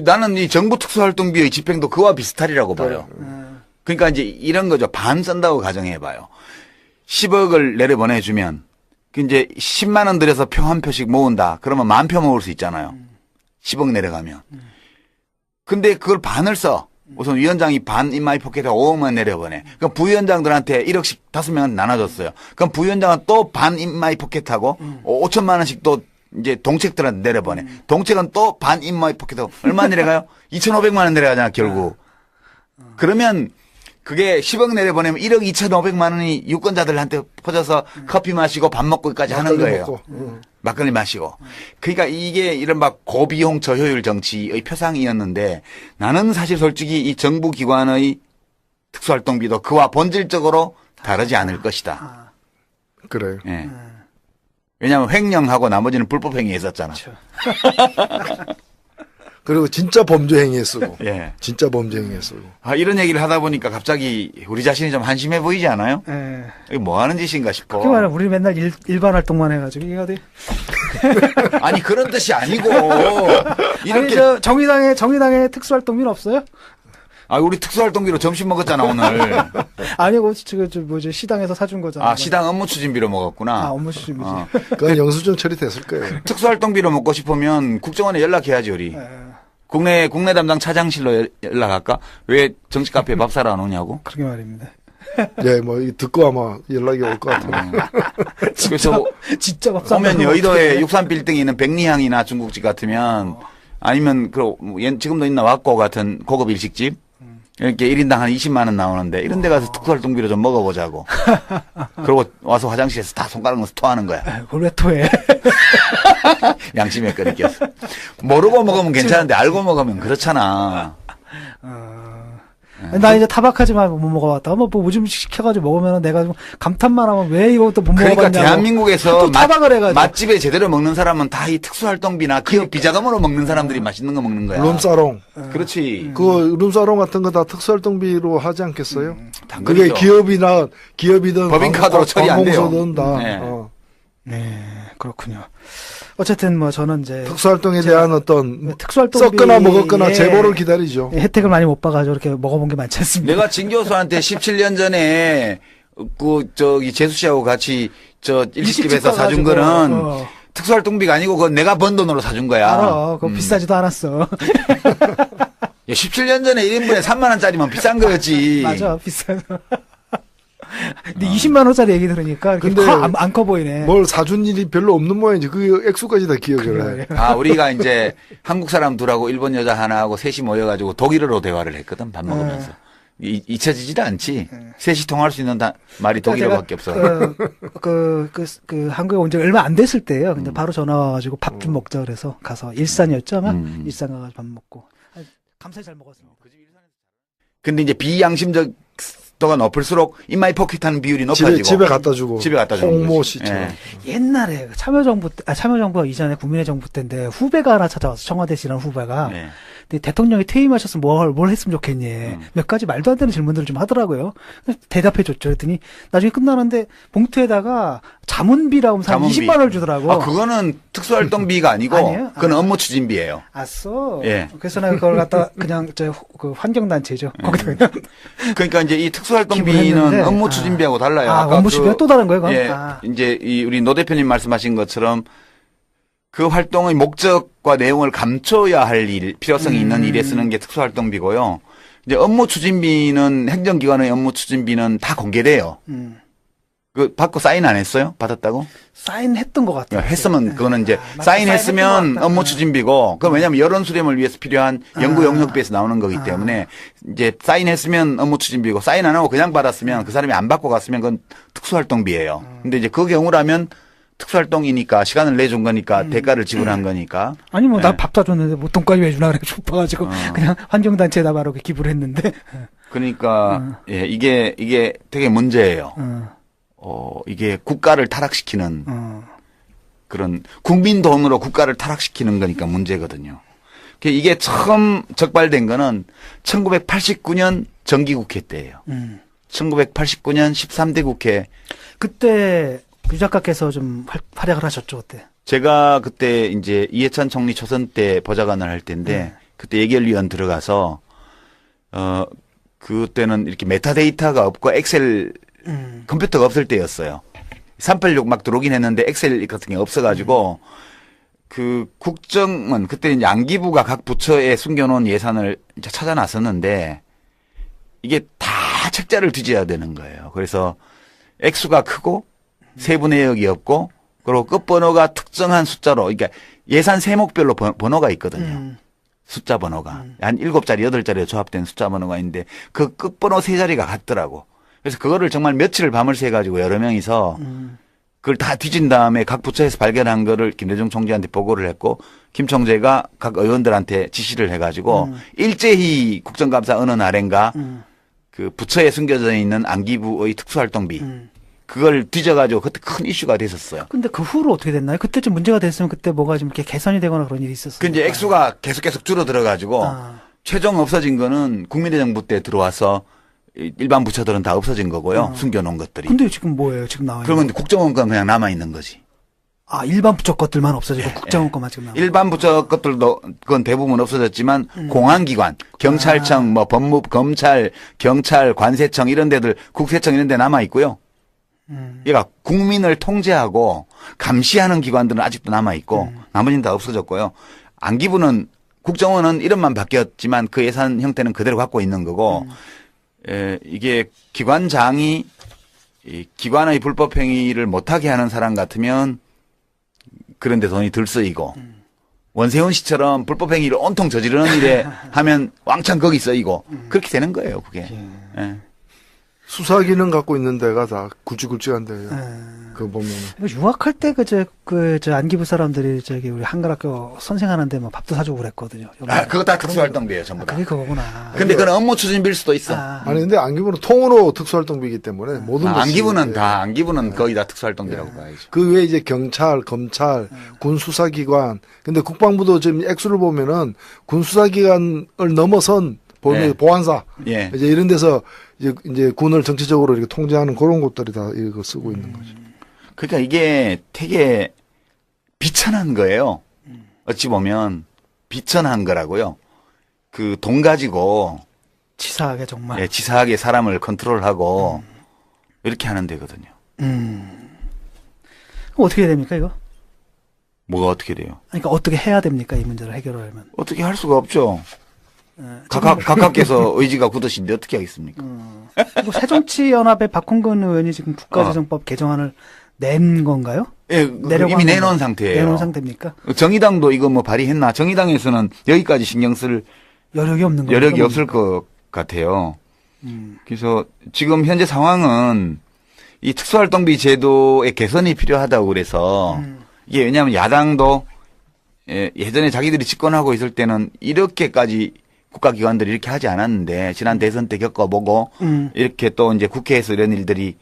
나는 이 정부 특수활동비의 집행도 그와 비슷하리라고 봐요. 그러니까 이제 이런 거죠. 반 쓴다고 가정해봐요. 10억을 내려보내주면, 이제 10만 원 들여서 표 한 표씩 모은다. 그러면 10,000표 모을 수 있잖아요. 10억 내려가면. 근데 그걸 반을 써. 우선 위원장이 반 인마이 포켓에 5억만 내려보내. 그럼 부위원장들한테 1억씩 5명은 나눠줬어요. 그럼 부위원장은 또 반 인마이 포켓하고 5천만 원씩 또 이제 동책들한테 내려보내. 동책은 또 반 인마이 포켓하고 얼마 내려가요? 2,500만 원 내려가잖아, 결국. 그러면 그게 10억 내려보내면 1억 2,500만 원이 유권자들한테 퍼져서 커피 마시고 밥 먹고까지 하는 거예요. 막걸리 마시고. 그러니까 이게 이른바 고비용 저효율 정치의 표상이었는데 나는 사실 솔직히 이 정부 기관의 특수활동비도 그와 본질적으로 다르지 않을 것이다. 그래요. 예. 왜냐하면 횡령하고 나머지는 불법 행위에 썼잖아. 그렇죠. 그리고 진짜 범죄 행위에 쓰고. 예. 진짜 범죄 행위에 쓰고. 이런 얘기를 하다 보니까 갑자기 우리 자신이 좀 한심해 보이지 않아요? 예. 이게 뭐 하는 짓인가 싶어. 그렇게 말하면 우리 맨날 일반 활동만 해가지고 이게 어디? 아니 그런 뜻이 아니고 이렇게 아니 정의당의 특수활동비는 없어요? 우리 특수활동비로 점심 먹었잖아 오늘. 아니고 시당에서 사준 거잖아. 시당 업무 추진비로 먹었구나. 업무 추진비지. 그건 영수증 처리됐을 거예요. 특수활동비로 먹고 싶으면 국정원에 연락해야지 우리. 국내 담당 차장실로 연락할까? 왜 정치 카페에 밥 사러 안 오냐고? 그러게 말입니다. 예, 듣고 아마 연락이 올 것 같아요. 그래서 진짜 밥 사러 오면 여의도에 63빌딩에 있는 백리향이나 중국집 같으면 아니면 지금도 있나 왁고 같은 고급 일식집 이렇게 1인당 한 20만 원 나오는데 이런 데 가서 특수활동비로 좀 먹어보자고. 그리고 와서 화장실에서 다 손가락 넣어서 토하는 거야. 그걸 왜 토해? 양심의 끈이 껴서. 모르고 먹으면 괜찮은데 알고 먹으면 그렇잖아. 나 이제 타박하지만 못 먹어봤다. 뭐 좀 시켜가지고 먹으면 내가 좀 감탄만 하면 왜 이것도 못 먹어봤냐고. 그러니까 대한민국에서 또 타박을 해가지고. 맛집에 제대로 먹는 사람은 다 이 특수활동비나 기업 비자금으로 먹는 사람들이 맛있는 거 먹는 거야. 룸사롱. 그렇지. 그 룸사롱 같은 거 다 특수활동비로 하지 않겠어요? 당연히죠. 그게 기업이든 법인카드로 처리 안 돼요. 관공서든 다. 네. 네, 그렇군요. 어쨌든 저는 이제 특수활동에 대한 어떤 특수활동비 썩거나 먹었거나 제보를 기다리죠. 혜택을 많이 못 봐가지고 이렇게 먹어본 게 많지 않습니다. 내가 진 교수한테 17년 전에 재수 씨하고 같이 일식집에서 사준 거는 특수활동비가 아니고 그건 내가 번 돈으로 사준 거야. 알아. 그거 비싸지도 않았어. 17년 전에 1인분에 3만 원짜리면 비싼 거였지. 맞아, 비싸서. 근데 20만 원짜리 얘기 들으니까 근데 안 커 보이네. 뭘 사준 일이 별로 없는 모양이지. 그 액수까지 다 기억을 해. 우리가 이제 한국 사람 둘하고 일본 여자 하나하고 셋이 모여가지고 독일어로 대화를 했거든, 밥 먹으면서. 잊혀지지도 않지. 셋이 통할 수 있는 말이 독일어밖에 없어. 한국에 온 지 얼마 안 됐을 때예요. 근데 바로 전화 와가지고 밥 좀 먹자 그래서 가서 일산이었죠 아마? 일산 가가지고 밥 먹고. 감사히 잘 먹었습니다. 근데 이제 비양심적 가 높을수록 인마이 포켓하는 비율이 높아지고 집에 갖다 주고. 집에 갖다 주는 홍모 거지. 씨처럼. 예. 옛날에 참여정부가 이전에 국민의 정부 때인데 후배가 하나 찾아와서 청와대시라는 후배가 예. 근데 대통령이 퇴임하셨으면 뭘 했으면 좋겠니? 몇 가지 말도 안 되는 질문들을 좀 하더라고요. 대답해 줬죠. 그랬더니 나중에 끝나는데 봉투에다가 자문비라고 하면서 한 자문비. 20만 원을 주더라고. 아, 그거는 특수활동비가 아니고 아니에요? 그건 업무 추진비예요. 아싸. 예. 그래서 내가 그걸 갖다 그냥 그 환경단체죠. 거기다 그냥 그러니까 이제 이 기부를 특수활동비는 했는데, 업무 추진비하고 달라요. 아까 업무 추진비가 또 다른 거예요, 그건? 예, 이제 우리 노 대표님 말씀하신 것처럼 그 활동의 목적과 내용을 감춰야 할 필요성이 있는 일에 쓰는 게 특수활동비고요. 이제 업무 추진비는 행정기관의 업무 추진비는 다 공개돼요. 그 받고 사인 안 했어요? 받았다고? 사인했던 것 같아요. 했으면 그거는 이제 나 사인했으면 사인했던 것 같다. 업무 추진비고 그건 왜냐하면 여론 수렴을 위해서 필요한 연구 용역비에서 나오는 거기 때문에 이제 사인했으면 업무 추진비고 사인 안 하고 그냥 받았으면 그 사람이 안 받고 갔으면 그건 특수활동비예요. 근데 이제 그 경우라면 특수활동이니까 시간을 내준 거니까 대가를 지불한 거니까. 아니 뭐 나 예. 밥 사줬는데 뭐 돈까지 왜 주나 그래 싶어가지고 그냥 환경단체에다 바로 기부를 했는데. 그러니까 예, 이게 되게 문제예요. 이게 국가를 타락시키는 그런 국민 돈으로 국가를 타락시키는 거니까 문제거든요. 이게 처음 적발된 거는 1989년 정기국회 때예요. 1989년 13대 국회. 그때 유 작가께서 좀 활약을 하셨죠 그때. 제가 그때 이제 이해찬 총리 초선 때 보좌관을 할 때인데 그때 예결위원 들어가서 그때는 이렇게 메타데이터가 없고 엑셀 컴퓨터가 없을 때였어요. 386 막 들어오긴 했는데 엑셀 같은 게 없어가지고 그 국정원 그때 이제 안기부가 각 부처에 숨겨놓은 예산을 이제 찾아 나섰는데 이게 다 책자를 뒤져야 되는 거예요. 그래서 액수가 크고 세부 내역이 없고 그리고 끝번호가 특정한 숫자로 그러니까 예산 세목별로 번호가 있거든요. 숫자 번호가 한 7자리 8자리에 조합된 숫자 번호가 있는데 그 끝번호 3자리가 같더라고. 그래서 그거를 정말 며칠을 밤을 새 가지고 여러 명이서 그걸 다 뒤진 다음에 각 부처에서 발견한 거를 김대중 총재한테 보고를 했고 김 총재가 각 의원들한테 지시를 해가지고 일제히 국정감사 어느 날인가 그 부처에 숨겨져 있는 안기부의 특수활동비 그걸 뒤져가지고 그때 큰 이슈가 됐었어요. 근데 그 후로 어떻게 됐나요? 그때쯤 문제가 됐으면 그때 뭐가 좀 이렇게 개선이 되거나 그런 일이 있었어요. 그 이제 액수가 계속 줄어들어가지고 최종 없어진 거는 국민의 정부 때 들어와서 일반 부처들은 다 없어진 거고요. 숨겨놓은 것들이. 근데 지금 뭐예요? 지금 나와요? 그러면 국정원 건 그냥 남아 있는 거지. 아 일반 부처 것들만 없어지고 국정원 것만 지금 나와. 일반 부처 것들도 그건 대부분 없어졌지만 공안기관, 경찰청, 뭐 법무, 검찰, 경찰, 관세청 이런 데들, 국세청 이런 데 남아 있고요. 얘가 국민을 통제하고 감시하는 기관들은 아직도 남아 있고 나머지는 다 없어졌고요. 안기부는 국정원은 이름만 바뀌었지만 그 예산 형태는 그대로 갖고 있는 거고 이게 기관장이 이 기관의 불법 행위를 못하게 하는 사람 같으면 그런데 돈이 덜 쓰이고 원세훈 씨처럼 불법 행위를 온통 저지르는 일에 하면 왕창 거기 쓰이고 그렇게 되는 거예요. 그게. 예. 수사 기능 갖고 있는 데가 다 굵직굵직한 데예요. 그거 보면은. 유학할 때 저 안기부 사람들이 저기 우리 한글학교 선생하는데 뭐 밥도 사주고 그랬거든요. 그거 다 특수활동비예요, 전부 다. 그게 그거구나. 근데 그건 업무 추진비일 수도 있어. 아니 근데 안기부는 통으로 특수활동비이기 때문에 모든 것이 안기부는 예. 다 안기부는 거의 다 특수활동비라고 봐야죠. 그 외에 이제 경찰, 검찰, 군 수사기관. 근데 국방부도 지금 액수를 보면은 군 수사기관을 넘어선 예. 보안사 예. 이제 이런 데서 이제 군을 정치적으로 이렇게 통제하는 그런 곳들이 다 이거 쓰고 있는 거죠. 그러니까 이게 되게 비천한 거예요. 어찌 보면 비천한 거라고요. 그 돈 가지고 치사하게 정말. 예, 치사하게 사람을 컨트롤하고 이렇게 하는 데거든요. 그럼 어떻게 해야 됩니까 이거? 뭐가 어떻게 돼요? 그러니까 어떻게 해야 됩니까 이 문제를 해결하려면? 어떻게 할 수가 없죠. 각각께서 의지가 굳으신데 어떻게 하겠습니까? 뭐 새정치연합의 박홍근 의원이 지금 국가재정법 개정안을 낸 건가요? 예, 내려고 이미 한 내놓은 건가요? 상태예요. 내놓은 상태입니까? 정의당도 이거 뭐 발의했나? 정의당에서는 여기까지 신경 쓸 여력이 없는 거예요. 여력이 없을 것 같아요. 그래서 지금 현재 상황은 이 특수활동비 제도의 개선이 필요하다고 그래서 이게 왜냐하면 야당도 예전에 자기들이 집권하고 있을 때는 이렇게까지 국가기관들이 이렇게 하지 않았는데 지난 대선 때 겪어보고 이렇게 또 이제 국회에서 이런 일들이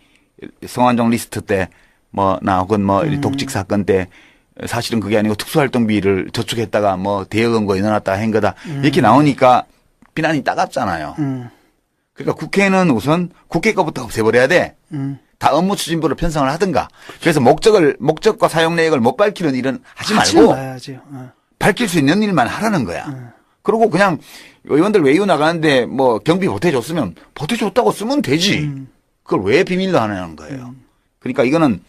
성완종 리스트 때 뭐나 혹은 뭐 독직 사건 때 사실은 그게 아니고 특수활동비를 저축했다가 뭐 대여 금고 넣어놨다가 한 거다 이렇게 나오니까 비난이 따갑잖아요. 그러니까 국회는 우선 국회 거부터 없애버려야 돼. 다 업무 추진부로 편성을 하든가. 그래서 목적과 사용 내역을 못 밝히는 일은 하지 말고 밝힐 수 있는 일만 하라는 거야. 그리고 그냥 의원들 외유 나가는데 뭐 경비 보태줬으면 보태줬다고 쓰면 되지. 그걸 왜 비밀로 하냐는 거예요. 그러니까 이거는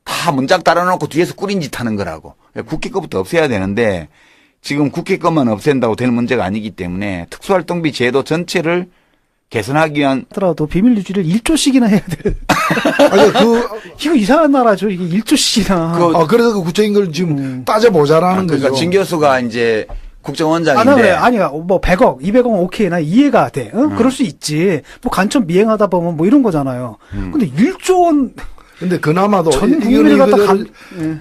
다 문짝 달아놓고 뒤에서 꾸린 짓 하는 거라고. 국회 거부터 없애야 되는데 지금 국회 것만 없앤다고 될 문제가 아니기 때문에 특수활동비 제도 전체를 개선하기 위한 하더라도 비밀 유지를 1조씩이나 해야 돼. 아니, 이거 이상한 나라죠. 이게 1조씩이나. 그래서 그 구체인 걸 지금 따져보자라는 그러니까 거죠. 진 교수가 이제 국정원장인데. 그래. 아니, 뭐 100억, 200억은 오케이. 나 이해가 돼. 그럴 수 있지. 뭐 간첩 미행하다 보면 뭐 이런 거잖아요. 근데 1조 원. 근데 그나마도 전 국민을 갖다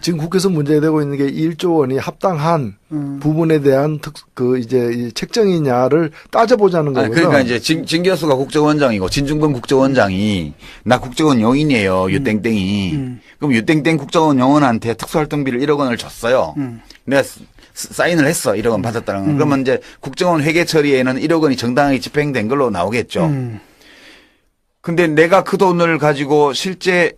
지금 국회에서 문제되고 있는 게 1조 원이 합당한 부분에 대한 이 책정이냐를 따져보자는 거거든요. 그러니까 이제 진 교수가 국정원장이고 진중권 국정원장이 나 국정원 요인이에요. 유땡땡이. 그럼 유땡땡 국정원 요원한테 특수활동비를 1억 원을 줬어요. 내가 사인을 했어. 1억 원 받았다는 건. 그러면 이제 국정원 회계 처리에는 1억 원이 정당하게 집행된 걸로 나오겠죠. 근데 내가 그 돈을 가지고 실제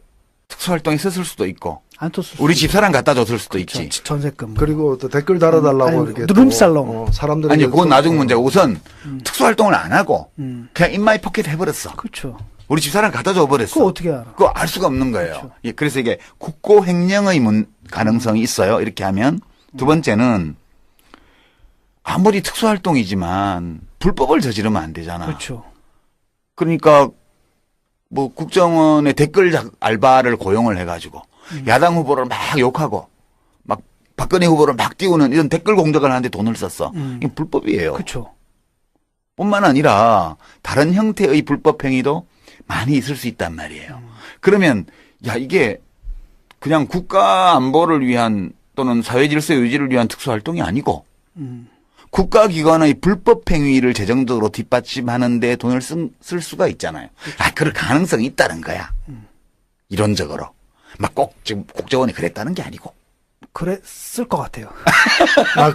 특수활동에 썼을 수도 있고. 안 썼을 우리 집사람 갖다 줬을 수도 있지. 전세금. 그리고 또 댓글 달아달라고 이렇게. 룸살롱. 사람들이. 아니, 그건 나중 문제고 우선 특수활동을 안 하고 그냥 인마이 포켓 해버렸어. 그렇죠. 우리 집사람 갖다 줘버렸어. 그거 어떻게 알아? 그거 알 수가 없는 거예요. 그렇죠. 예, 그래서 이게 국고 횡령의 가능성이 있어요. 이렇게 하면. 두 번째는 아무리 특수활동이지만 불법을 저지르면 안 되잖아. 그렇죠. 그러니까 뭐 국정원의 댓글 알바를 고용을 해가지고 야당 후보를 막 욕하고 막 박근혜 후보를 막 띄우는 이런 댓글 공작을 하는데 돈을 썼어. 이게 불법이에요. 그렇죠. 뿐만 아니라 다른 형태의 불법 행위도 많이 있을 수 있단 말이에요. 그러면 야 이게 그냥 국가 안보를 위한 또는 사회 질서 유지를 위한 특수활동이 아니고 국가기관의 불법 행위를 재정적으로 뒷받침하는 데 돈을 쓸 수가 있잖아요. 그럴 가능성이 있다는 거야. 이론적으로. 막 꼭 지금 국정원이 그랬다는 게 아니고. 그랬을 것 같아요.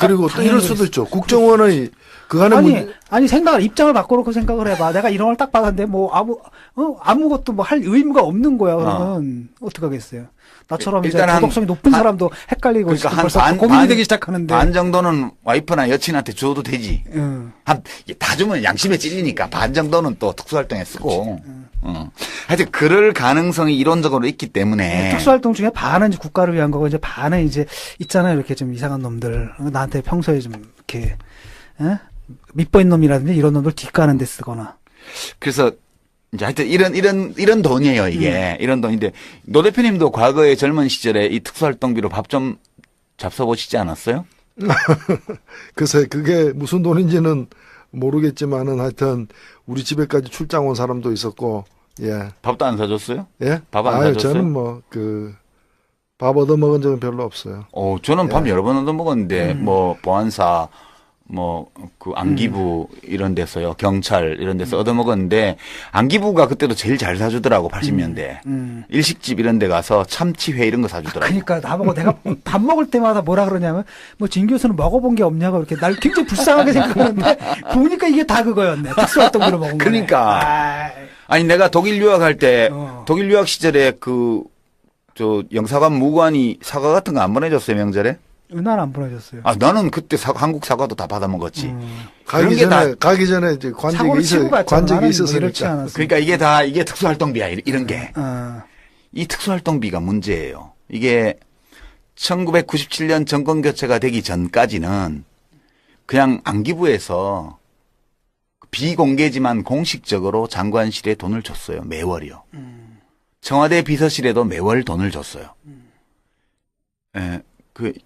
그리고 또 이럴 수도 있죠. 국정원의 그 안에 아니 입장을 바꿔놓고 생각을 해봐. 내가 이런 걸 딱 받았는데 뭐 아무것도 뭐 할 의무가 없는 거야. 그러면 어떡하겠어요. 나처럼 이제 도덕성이 높은 사람도 헷갈리고 그러니까 벌써 고민이 되기 시작하는데 반 정도는 와이프나 여친한테 줘도 되지. 다 주면 양심에 찔리니까 반 정도는 또 특수활동에 쓰고. 하여튼 그럴 가능성이 이론적으로 있기 때문에 특수활동 중에 반은 이제 국가를 위한 거고 이제 반은 이제 있잖아요. 이렇게 좀 이상한 놈들 나한테 평소에 좀 이렇게 밑보인 놈이라든지 이런 놈들 뒷가는 데 쓰거나. 그래서 이제 하여튼 이런 돈이에요, 이게. 이런 돈인데, 노 대표님도 과거에 젊은 시절에 이 특수활동비로 밥 좀 잡숴보시지 않았어요? 글쎄, 그게 무슨 돈인지는 모르겠지만은 하여튼 우리 집에까지 출장 온 사람도 있었고, 예. 밥도 안 사줬어요? 예? 밥 안 사줬어요? 저는 밥 얻어먹은 적은 별로 없어요. 저는 밥 여러 번 얻어먹었는데, 보안사, 안기부 이런 데서요. 경찰 이런 데서 얻어먹었는데 안기부가 그때도 제일 잘 사주더라고 80년대. 일식집 이런 데 가서 참치회 이런 거 사주더라고. 그러니까 나보고 내가 밥 먹을 때마다 뭐라 그러냐면 진 교수는 먹어본 게 없냐고 이렇게 날 굉장히 불쌍하게 생각하는데 보니까 이게 다 그거였네. 특수활동비로 먹은 거. 그러니까. 아니 내가 독일 유학할 때 독일 유학 시절에 영사관 무관이 사과 같은 거 안 보내줬어요 명절에? 난 안 보내줬어요. 나는 그때 한국 사과도 다 받아 먹었지. 가기 전에 이제 관직이 있었으니까. 그러니까 이게 특수활동비야, 이런 게. 이 특수활동비가 문제예요. 이게 1997년 정권 교체가 되기 전까지는 그냥 안기부에서 비공개지만 공식적으로 장관실에 돈을 줬어요. 매월이요. 청와대 비서실에도 매월 돈을 줬어요. 예.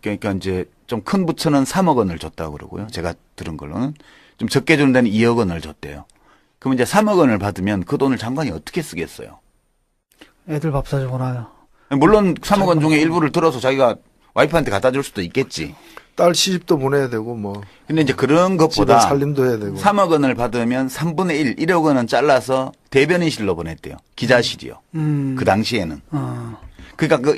그러니까 이제 좀 큰 부처는 3억 원을 줬다고 그러고요. 제가 들은 걸로는 좀 적게 주는 데는 2억 원을 줬대요. 그럼 이제 3억 원을 받으면 그 돈을 장관이 어떻게 쓰겠어요? 애들 밥 사주거나요. 물론 3억 원 중에 일부를 들어서 자기가 와이프한테 갖다 줄 수도 있겠지. 딸 시집도 보내야 되고 뭐 근데 이제 그런 집안 것보다 살림도 해야 되고. 3억 원을 받으면 3분의 1, 1억 원은 잘라서 대변인실로 보냈대요. 기자실이요. 그 당시에는. 그러니까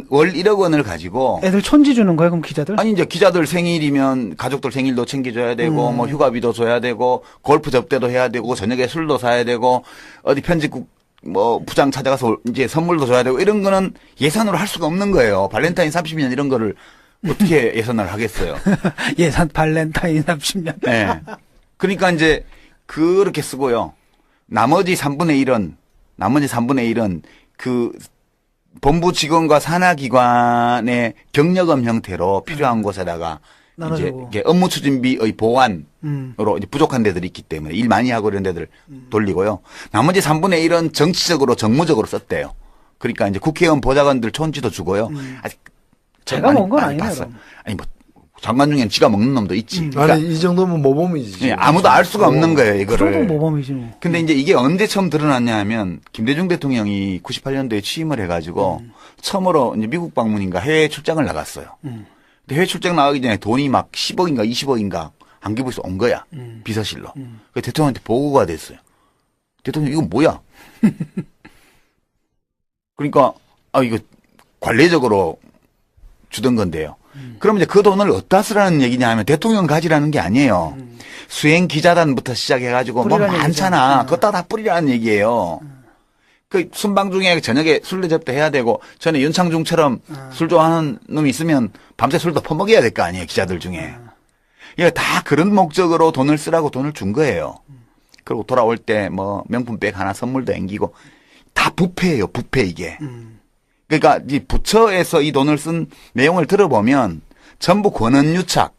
월 1억 원을 가지고 애들 촌지 주는 거예요, 그럼 기자들? 아니 이제 기자들 생일이면 가족들 생일도 챙겨줘야 되고 뭐 휴가비도 줘야 되고 골프 접대도 해야 되고 저녁에 술도 사야 되고 어디 편집국 뭐 부장 찾아가서 이제 선물도 줘야 되고 이런 거는 예산으로 할 수가 없는 거예요. 발렌타인 30년 이런 거를 어떻게 예산을 하겠어요? 예산 발렌타인 30년. 네. 그러니까 이제 그렇게 쓰고요. 나머지 3분의 1은 그 본부 직원과 산하기관의 경력금 형태로 필요한 곳에다가 이제 나눠주고. 이게 업무 추진비의 보완으로 이제 부족한 데들이 있기 때문에 일 많이 하고 이런 데들 돌리고요. 나머지 3분의 1은 정치적으로 정무적으로 썼대요. 그러니까 이제 국회의원 보좌관들 촌지도 주고요. 아직 제가 먹은 건 많이 아니네요. 봤어요. 아니 뭐 장관 중엔 지가 먹는 놈도 있지. 그러니까 아니 이 정도면 모범이지. 예, 아무도 알 수가 없는 거예요, 그 이거를. 정도는 모범이지 뭐. 근데 이제 이게 언제 처음 드러났냐 하면 김대중 대통령이 98년도에 취임을 해가지고 처음으로 이제 미국 방문인가 해외 출장을 나갔어요. 근데 해외 출장 나가기 전에 돈이 막 10억인가 20억인가 안기부에서 온 거야. 비서실로. 그 대통령한테 보고가 됐어요. 대통령 이거 뭐야? 그러니까 이거 관례적으로 주던 건데요. 그럼 이제 그 돈을 어디다 쓰라는 얘기냐 하면 대통령 가지라는 게 아니에요. 수행 기자단부터 시작해가지고 뭐 뿌리라는 많잖아. 얘기죠. 그것다 다 뿌리라는 얘기예요. 그 순방 중에 저녁에 술래 접대 해야 되고 전에 윤창중처럼 술 좋아하는 놈이 있으면 밤새 술도 퍼먹여야 될 거 아니에요. 기자들 중에. 이게 다 그런 목적으로 돈을 쓰라고 돈을 준 거예요. 그리고 돌아올 때 뭐 명품백 하나 선물도 앵기고 다 부패예요. 부패 이게. 그러니까 이 부처에서 이 돈을 쓴 내용을 들어보면 전부 권한유착,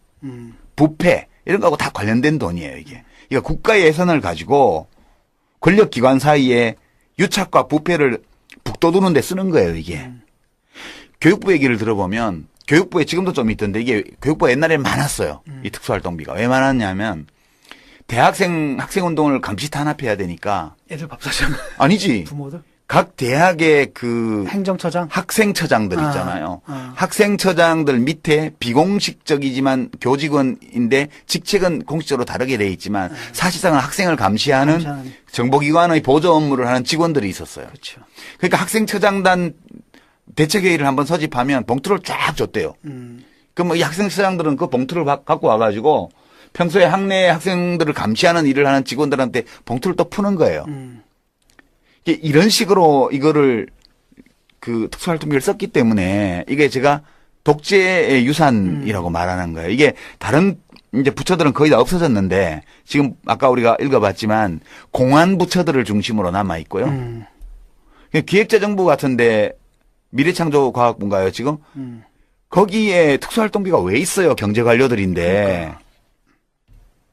부패 이런 거하고 다 관련된 돈이에요. 이게. 그러니까 국가의 예산을 가지고 권력기관 사이에 유착과 부패를 북돋우는 데 쓰는 거예요. 이게. 교육부 얘기를 들어보면 교육부에 지금도 좀 있던데 이게 교육부가 옛날에 많았어요. 이 특수활동비가. 왜 많았냐면 대학생 학생운동을 감시 탄압해야 되니까 애들 밥 사주는 아니지. 부모들? 각 대학의 그 행정처장? 학생처장들 있잖아요. 학생처장들 밑에 비공식적이지만 교직원인데 직책은 공식적으로 다르게 돼 있지만 사실상은 학생을 감시하는 감시하는. 정보기관의 보조 업무를 하는 직원들이 있었어요. 그렇죠. 그러니까 학생처장단 대책회의를 한번 소집하면 봉투를 쫙 줬대요. 그럼 뭐 이 학생처장들은 그 봉투를 갖고 와가지고 평소에 학내 학생들을 감시하는 일을 하는 직원들한테 봉투를 또 푸는 거예요. 이런 식으로 이거를 그 특수활동비를 썼기 때문에 이게 제가 독재의 유산이라고 말하는 거예요. 이게 다른 이제 부처들은 거의 다 없어졌는데 지금 아까 우리가 읽어봤지만 공안 부처들을 중심으로 남아 있고요. 기획재정부 같은데 미래창조과학부인가요 지금? 거기에 특수활동비가 왜 있어요? 경제관료들인데. 그러니까.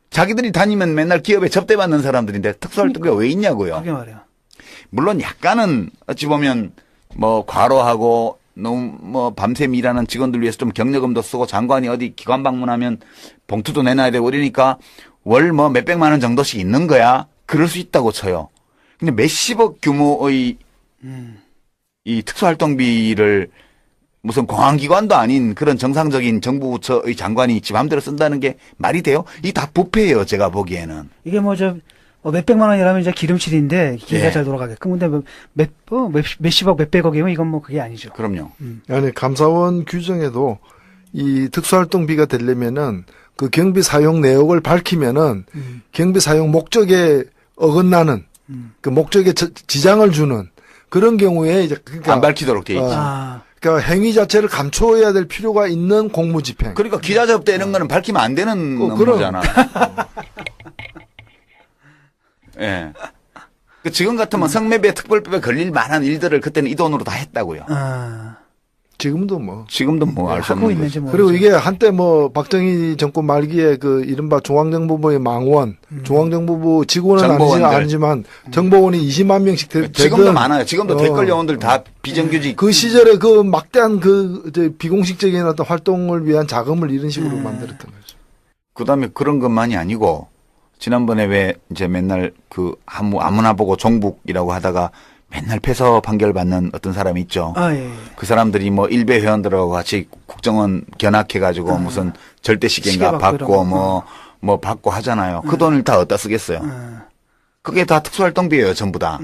자기들이 다니면 맨날 기업에 접대받는 사람들인데 특수활동비가 왜 있냐고요. 그게 말이야. 물론 약간은 어찌 보면 뭐 과로하고 너무 뭐 밤샘 일하는 직원들 위해서 좀 경력금도 쓰고 장관이 어디 기관 방문하면 봉투도 내놔야 되고 이러니까 월 뭐 몇백만 원 정도씩 있는 거야. 그럴 수 있다고 쳐요. 근데 몇십억 규모의 이 특수활동비를 무슨 공안기관도 아닌 그런 정상적인 정부 부처의 장관이 지 맘대로 쓴다는 게 말이 돼요? 이게 다 부패예요. 제가 보기에는. 이게 몇백만 원이라면 이제 기름칠인데 기계가 예. 잘 돌아가게끔. 근데 몇십억, 몇백억이면 이건 뭐 그게 아니죠. 그럼요. 아니 감사원 규정에도 이 특수활동비가 되려면은 그 경비 사용 내역을 밝히면은 경비 사용 목적에 어긋나는 그 목적에 지장을 주는 그런 경우에 이제 그러니까 안 밝히도록 돼 있지. 그러니까 행위 자체를 감춰야 될 필요가 있는 공무집행. 그러니까 기자 접대 이런 거는 밝히면 안 되는 업무잖아. 예. 그 지금 같으면 성매매 특별법에 걸릴 만한 일들을 그때는 이 돈으로 다 했다고요. 지금도 뭐. 지금도 뭐 알 수 없는 거죠. 그리고 이게 한때 뭐 박정희 정권 말기에 그 이른바 중앙정보부의 망원, 중앙정보부 직원은 아니지만 정보원이 20만 명씩 되든 지금도 많아요. 지금도 댓글 요원들 다 비정규직. 그 시절에 그 막대한 그 비공식적인 어떤 활동을 위한 자금을 이런 식으로 만들었던 거죠. 그다음에 그런 것만이 아니고 지난번에 왜 이제 맨날 그 아무나 보고 종북이라고 하다가 맨날 패소 판결 받는 어떤 사람이 있죠. 아, 예. 그 사람들이 뭐 일베 회원들하고 같이 국정원 견학해가지고 무슨 절대시계인가 시계 받고 받고 이런 뭐 받고 하잖아요. 그 돈을 다 어디다 쓰겠어요. 그게 다 특수활동비예요, 전부 다.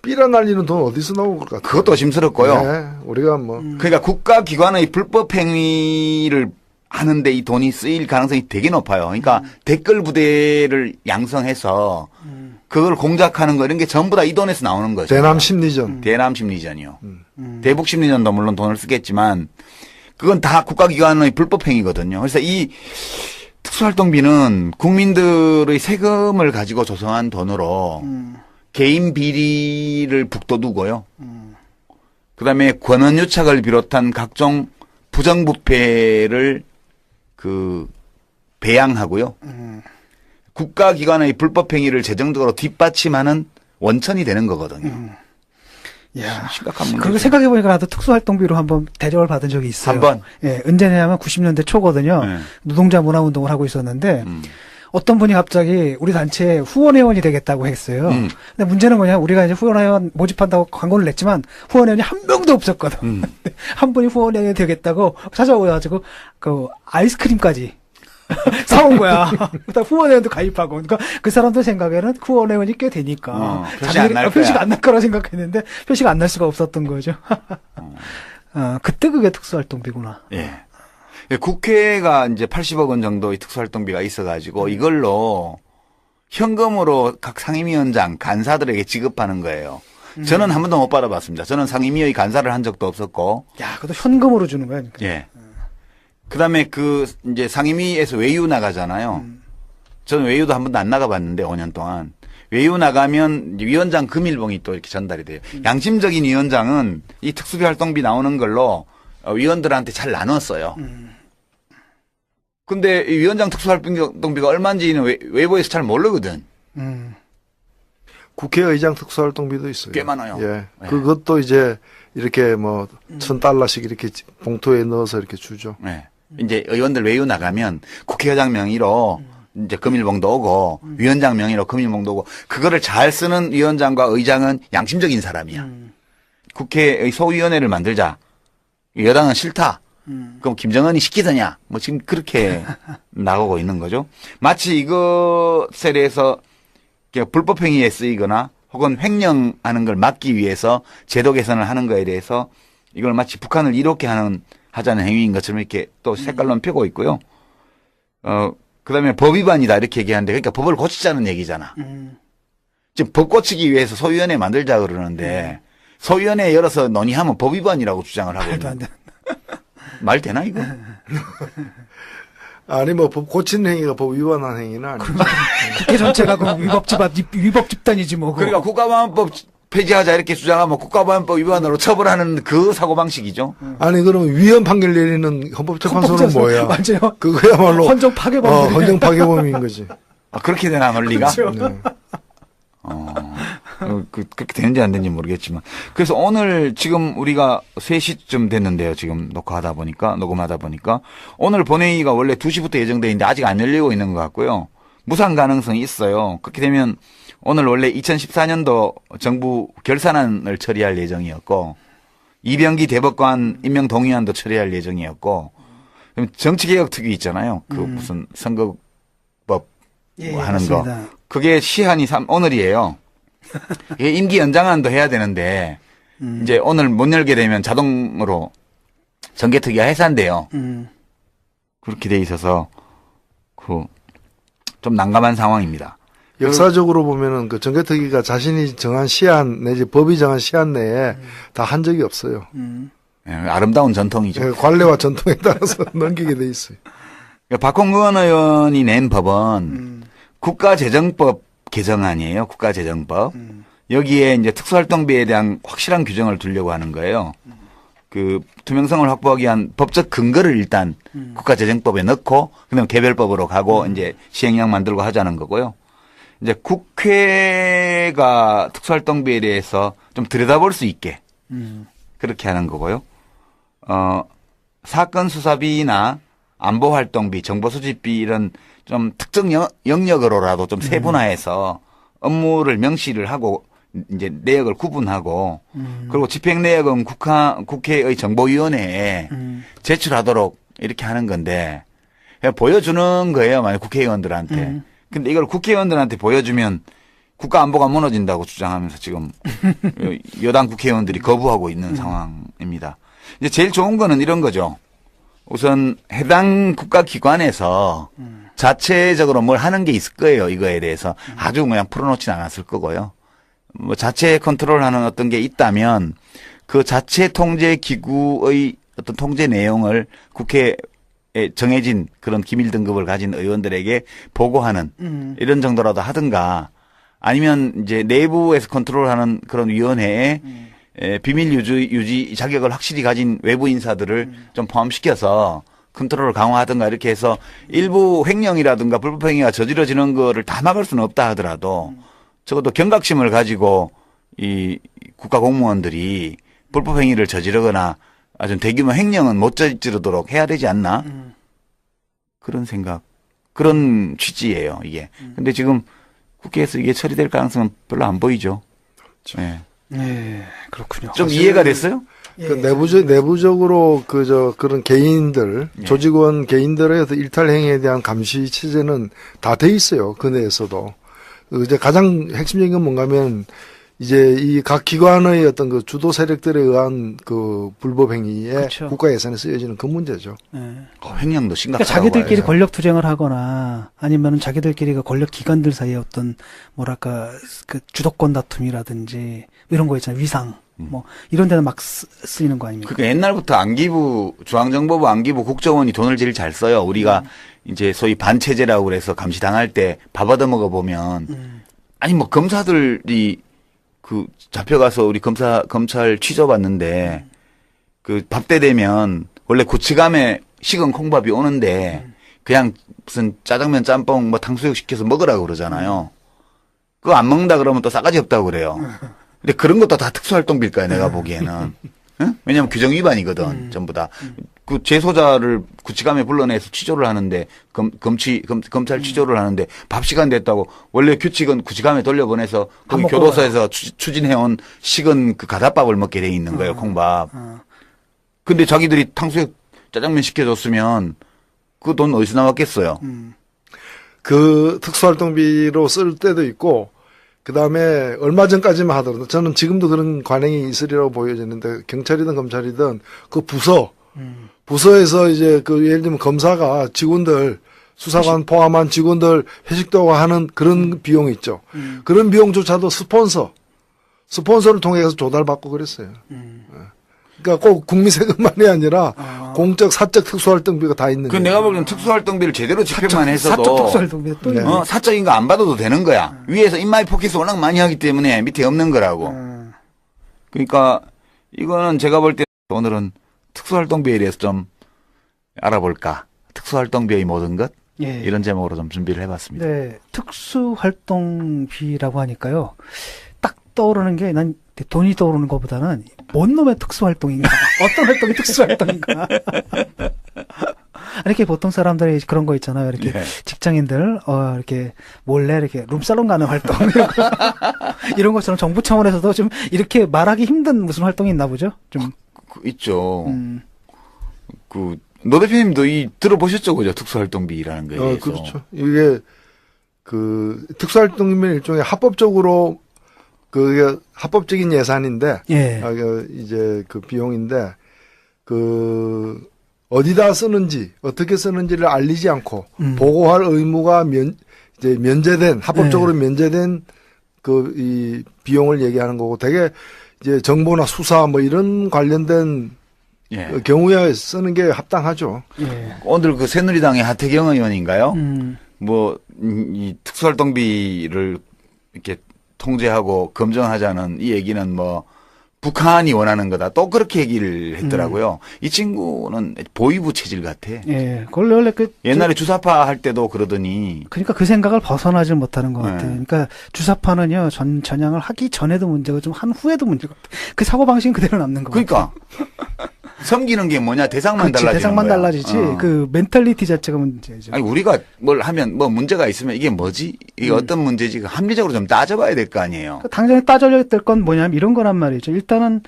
삐라 날리는 돈 어디서 나온 것 같아요? 그것도 의심스럽고요. 네, 우리가 뭐 그러니까 국가기관의 불법 행위를 하는데 이 돈이 쓰일 가능성이 되게 높아요. 그러니까 댓글 부대를 양성해서 그걸 공작하는 거 이런 게 전부 다 이 돈에서 나오는 거죠. 대남 심리전. 대남 심리전이요. 대북 심리전도 물론 돈을 쓰겠지만 그건 다 국가기관의 불법 행위거든요. 그래서 이 특수활동비는 국민들의 세금을 가지고 조성한 돈으로 개인 비리를 북돋우고요. 그다음에 권한유착을 비롯한 각종 부정부패를 배양하고요. 국가기관의 불법 행위를 재정적으로 뒷받침하는 원천이 되는 거거든요. 야, 심각한 문제죠. 그리고 생각해보니까 나도 특수활동비로 한번 대접을 받은 적이 있어요. 한 번? 예, 언제냐면 90년대 초거든요. 네. 노동자 문화운동을 하고 있었는데, 어떤 분이 갑자기 우리 단체 후원회원이 되겠다고 했어요. 근데 문제는 뭐냐, 우리가 이제 후원회원 모집한다고 광고를 냈지만, 후원회원이 한 명도 없었거든. 한 분이 후원회원이 되겠다고 찾아오셔가지고, 아이스크림까지. 사온 거야. 그다음 후원회원도 가입하고. 그러니까 그 사람들 생각에는 후원회원이 꽤 되니까. 표시 안 날 거야. 표시가 안 날 거라 생각했는데, 표시가 안 날 수가 없었던 거죠. 그때 그게 특수활동비구나. 예. 국회가 이제 80억 원 정도의 특수활동비가 있어가지고 이걸로 현금으로 각 상임위원장, 간사들에게 지급하는 거예요. 저는 한 번도 못 받아봤습니다. 저는 상임위의 간사를 한 적도 없었고. 야, 그것도 현금으로 주는 거야. 그러니까. 예. 그 다음에 이제 상임위에서 외유 나가잖아요. 저는 외유도 한 번도 안 나가봤는데 5년 동안. 외유 나가면 위원장 금일봉이 또 이렇게 전달이 돼요. 양심적인 위원장은 이 특수비 활동비 나오는 걸로 위원들한테 잘 나눴어요. 근데 이 위원장 특수활동비가 얼마인지는 외부에서 잘 모르거든. 국회의장 특수활동비도 있어요. 꽤 많아요. 예. 네. 그것도 이제 이렇게 뭐 $1,000씩 이렇게 봉투에 넣어서 이렇게 주죠. 네. 이제 의원들 외유 나가면 국회의장 명의로 이제 금일봉도 오고 위원장 명의로 금일봉도 오고 그거를 잘 쓰는 위원장과 의장은 양심적인 사람이야. 국회의 소위원회를 만들자. 여당은 싫다. 그럼 김정은이 시키더냐? 뭐 지금 그렇게 나오고 있는 거죠. 마치 이것에 대해서 불법 행위에 쓰이거나 혹은 횡령하는 걸 막기 위해서 제도 개선을 하는 거에 대해서 이걸 마치 북한을 이롭게 하자는 행위인 것처럼 이렇게 또 색깔론 펴고 있고요. 그다음에 법 위반이다 이렇게 얘기하는데 그러니까 법을 고치자는 얘기잖아. 지금 법 고치기 위해서 소위원회 만들자 그러는데 소위원회 열어서 논의하면 법 위반이라고 주장을 하고 있는. 말 되나 이거? 아니 뭐 법 고치는 행위가 법 위반한 행위는 아니죠. 국회 전체가 그 위법 집단이지 뭐. 그러니까 국가보안법 폐지하자 이렇게 주장하면 국가보안법 위반으로 처벌하는 그 사고방식이죠. 아니 그럼 위헌 판결 내리는 헌법재판소는 뭐야? 맞아요. 그거야말로 헌정 파괴범. 헌정 파괴범인 거지. 그렇게 되나 논리가? 그렇죠. 네. 그렇게 되는지 안 되는지 모르겠지만. 그래서 오늘 지금 우리가 3시쯤 됐는데요. 지금 녹음하다 보니까. 오늘 본회의가 원래 2시부터 예정되어 있는데 아직 안 열리고 있는 것 같고요. 무산 가능성이 있어요. 그렇게 되면 오늘 원래 2014년도 정부 결산안을 처리할 예정이었고, 이병기 대법관 임명 동의안도 처리할 예정이었고, 정치개혁특위 있잖아요. 그 무슨 선거법 하는 거. 그게 시한이 오늘이에요. 이게 임기 연장안도 해야 되는데 이제 오늘 못 열게 되면 자동으로 정개특위가 해산돼요. 그렇게 돼 있어서 좀 난감한 상황입니다. 역사적으로 보면은 그 정개특위가 자신이 정한 시한 내지 법이 정한 시한 내에 다 한 적이 없어요. 예, 아름다운 전통이죠. 관례와 전통에 따라서 넘기게 돼 있어요. 박홍근 의원이 낸 법은 국가재정법 개정안이에요. 국가재정법. 여기에 이제 특수활동비에 대한 확실한 규정을 두려고 하는 거예요. 그 투명성을 확보하기 위한 법적 근거를 일단 국가재정법에 넣고 그다음 개별법으로 가고 이제 시행령 만들고 하자는 거고요. 이제 국회가 특수활동비에 대해서 좀 들여다볼 수 있게 그렇게 하는 거고요. 사건 수사비나 안보활동비, 정보수집비 이런 좀 특정 영역으로라도 좀 세분화해서 업무를 명시를 하고 이제 내역을 구분하고 그리고 집행 내역은 국회의 정보위원회에 제출하도록 이렇게 하는 건데 그냥 보여주는 거예요. 만약 국회의원들한테. 근데 이걸 국회의원들한테 보여주면 국가안보가 무너진다고 주장하면서 지금 여당 국회의원들이 거부하고 있는 상황입니다. 이제 제일 좋은 거는 이런 거죠. 우선 해당 국가기관에서 자체적으로 뭘 하는 게 있을 거예요. 이거에 대해서 아주 그냥 풀어놓지는 않았을 거고요. 뭐 자체 컨트롤하는 어떤 게 있다면 그 자체 통제 기구의 어떤 통제 내용을 국회에 정해진 그런 기밀 등급을 가진 의원들에게 보고하는 이런 정도라도 하든가 아니면 이제 내부에서 컨트롤하는 그런 위원회에 비밀 유지 자격을 확실히 가진 외부 인사들을 좀 포함시켜서 컨트롤을 강화하든가 이렇게 해서 일부 횡령이라든가 불법행위가 저지러지는 거를 다 막을 수는 없다 하더라도 적어도 경각심을 가지고 이 국가 공무원들이 불법행위를 저지르거나 아주 대규모 횡령은 못 저지르도록 해야 되지 않나? 그런 생각, 그런 취지예요, 이게. 근데 지금 국회에서 이게 처리될 가능성은 별로 안 보이죠. 그렇죠. 네. 네, 그렇군요. 좀 이해가 됐어요? 그 내부적으로 그런 개인들, 예. 조직원 개인들의 어떤 일탈 행위에 대한 감시 체제는 다 돼 있어요. 그 내에서도. 이제 가장 핵심적인 건 뭔가면 이제 이 각 기관의 어떤 그 주도 세력들에 의한 그 불법 행위에 그렇죠. 국가 예산에 쓰여지는 그 문제죠. 네. 횡령도 그러니까 심각하다고 자기들끼리 봐야죠. 권력 투쟁을 하거나 아니면 자기들끼리가 권력 기관들 사이에 어떤 뭐랄까 그 주도권 다툼이라든지 이런 거 있잖아요. 위상 뭐 이런 데는 막 쓰이는 거 아닙니까? 그러니까 옛날부터 안기부, 중앙정보부 안기부 국정원이 돈을 제일 잘 써요. 우리가 이제 소위 반체제라고 그래서 감시당할 때 밥 얻어먹어 보면 아니 뭐 검사들이 그 잡혀가서 우리 검찰 취조받는데 그 밥 때 되면 원래 고치감에 식은 콩밥이 오는데 그냥 무슨 짜장면 짬뽕 뭐 탕수육 시켜서 먹으라고 그러잖아요. 그거 안 먹는다 그러면 또 싸가지 없다고 그래요. 근데 그런 것도 다 특수활동비일까요, 내가 보기에는. 응? 왜냐면 규정 위반이거든, 전부 다. 그 재소자를 구치감에 불러내서 취조를 하는데, 검찰 취조를 하는데, 밥 시간 됐다고, 원래 규칙은 구치감에 돌려보내서, 거기 교도소에서 추진해온 식은 그 가닥밥을 먹게 돼 있는 거예요, 콩밥. 근데 자기들이 탕수육 짜장면 시켜줬으면, 그 돈 어디서 나왔겠어요? 그 특수활동비로 쓸 때도 있고, 그 다음에 얼마 전까지만 하더라도 저는 지금도 그런 관행이 있으리라고 보여지는데 경찰이든 검찰이든 그 부서에서 이제 그 예를 들면 검사가 직원들 수사관 포함한 직원들 회식도 하는 그런 비용이 있죠. 그런 비용조차도 스폰서를 통해서 조달받고 그랬어요. 그러니까 꼭 국민 세금만이 아니라 공적, 사적 특수활동비가 다 있는 그 거예요. 내가 보기엔 특수활동비를 제대로 집행만 했어도 사적 특수활동비 또 있네. 사적인 거 안 받아도 되는 거야. 위에서 인마이 포켓을 워낙 많이 하기 때문에 밑에 없는 거라고. 그러니까 이거는 제가 볼 때 오늘은 특수활동비에 대해서 좀 알아볼까. 특수활동비의 모든 것 예. 이런 제목으로 좀 준비를 해봤습니다. 네, 특수활동비라고 하니까요. 딱 떠오르는 게 난 돈이 떠오르는 것보다는 뭔 놈의 특수활동인가? 어떤 활동이 특수활동인가? 이렇게 보통 사람들이 그런 거 있잖아요. 이렇게 예. 직장인들 이렇게 몰래 이렇게 룸살롱 가는 활동 이런 것처럼 정부 차원에서도 좀 이렇게 말하기 힘든 무슨 활동이 있나 보죠? 좀 있죠. 그 노 대표님도 들어보셨죠, 그죠? 특수활동비라는 거에 대해서. 그렇죠. 이게 그 특수활동비는 일종의 합법적으로 그게 합법적인 예산인데, 예. 이제 그 비용인데, 어디다 쓰는지, 어떻게 쓰는지를 알리지 않고, 보고할 의무가 이제 면제된, 합법적으로 면제된 이 비용을 얘기하는 거고, 되게 이제 정보나 수사 뭐 이런 관련된 예. 경우에 쓰는 게 합당하죠. 예. 오늘 그 새누리당의 하태경 의원인가요? 이 특수활동비를 이렇게 통제하고 검증하자는 이 얘기는 뭐 북한이 원하는 거다. 또 그렇게 얘기를 했더라고요. 이 친구는 보위부 체질 같아. 예. 원래 옛날에 주사파 할 때도 그러더니. 그러니까 그 생각을 벗어나질 못하는 것 네. 같아요. 그러니까 주사파는요, 전향을 하기 전에도 문제고 좀 한 후에도 문제가. 그 사고방식은 그대로 남는 것 그러니까. 같아요. 섬기는 게 뭐냐 대상만 그렇지, 달라지는 대상만 거야. 달라지지 그 멘탈리티 자체가 문제죠. 아니 우리가 뭘 하면 뭐 문제가 있으면 이게 뭐지? 이게 어떤 문제지? 합리적으로 좀 따져봐야 될 거 아니에요. 당장에 따져야 될 건 뭐냐면 이런 거란 말이죠. 일단은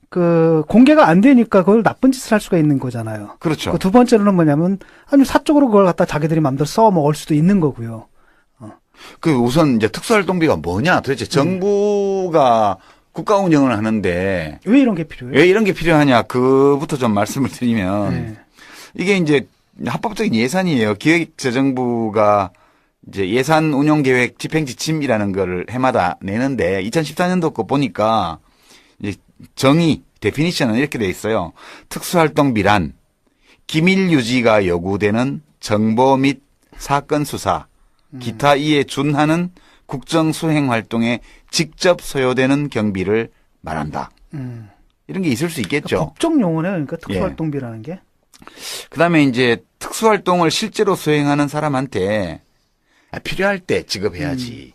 그 공개가 안 되니까 그걸 나쁜 짓을 할 수가 있는 거잖아요. 그렇죠. 그 두 번째로는 뭐냐면 아니 사적으로 그걸 갖다 자기들이 마음대로 써 먹을 수도 있는 거고요. 그 우선 이제 특수활동비가 뭐냐? 도대체 정부가 국가 운영을 하는데 왜 이런 게 필요해요? 왜 이런 게 필요하냐? 그부터 좀 말씀을 드리면 네. 이게 이제 합법적인 예산이에요. 기획재정부가 이제 예산 운용 계획 집행 지침이라는 거를 해마다 내는데 2014년도 거 보니까 이제 정의 데피니션은 이렇게 돼 있어요. 특수활동비란 기밀 유지가 요구되는 정보 및 사건 수사, 기타 이에 준하는 국정 수행 활동에 직접 소요되는 경비를 말한다. 이런 게 있을 수 있겠죠. 법적 용어네요. 그러니까 특수활동비라는 게. 그다음에 이제 특수활동을 실제로 수행하는 사람한테 필요할 때 지급해야지.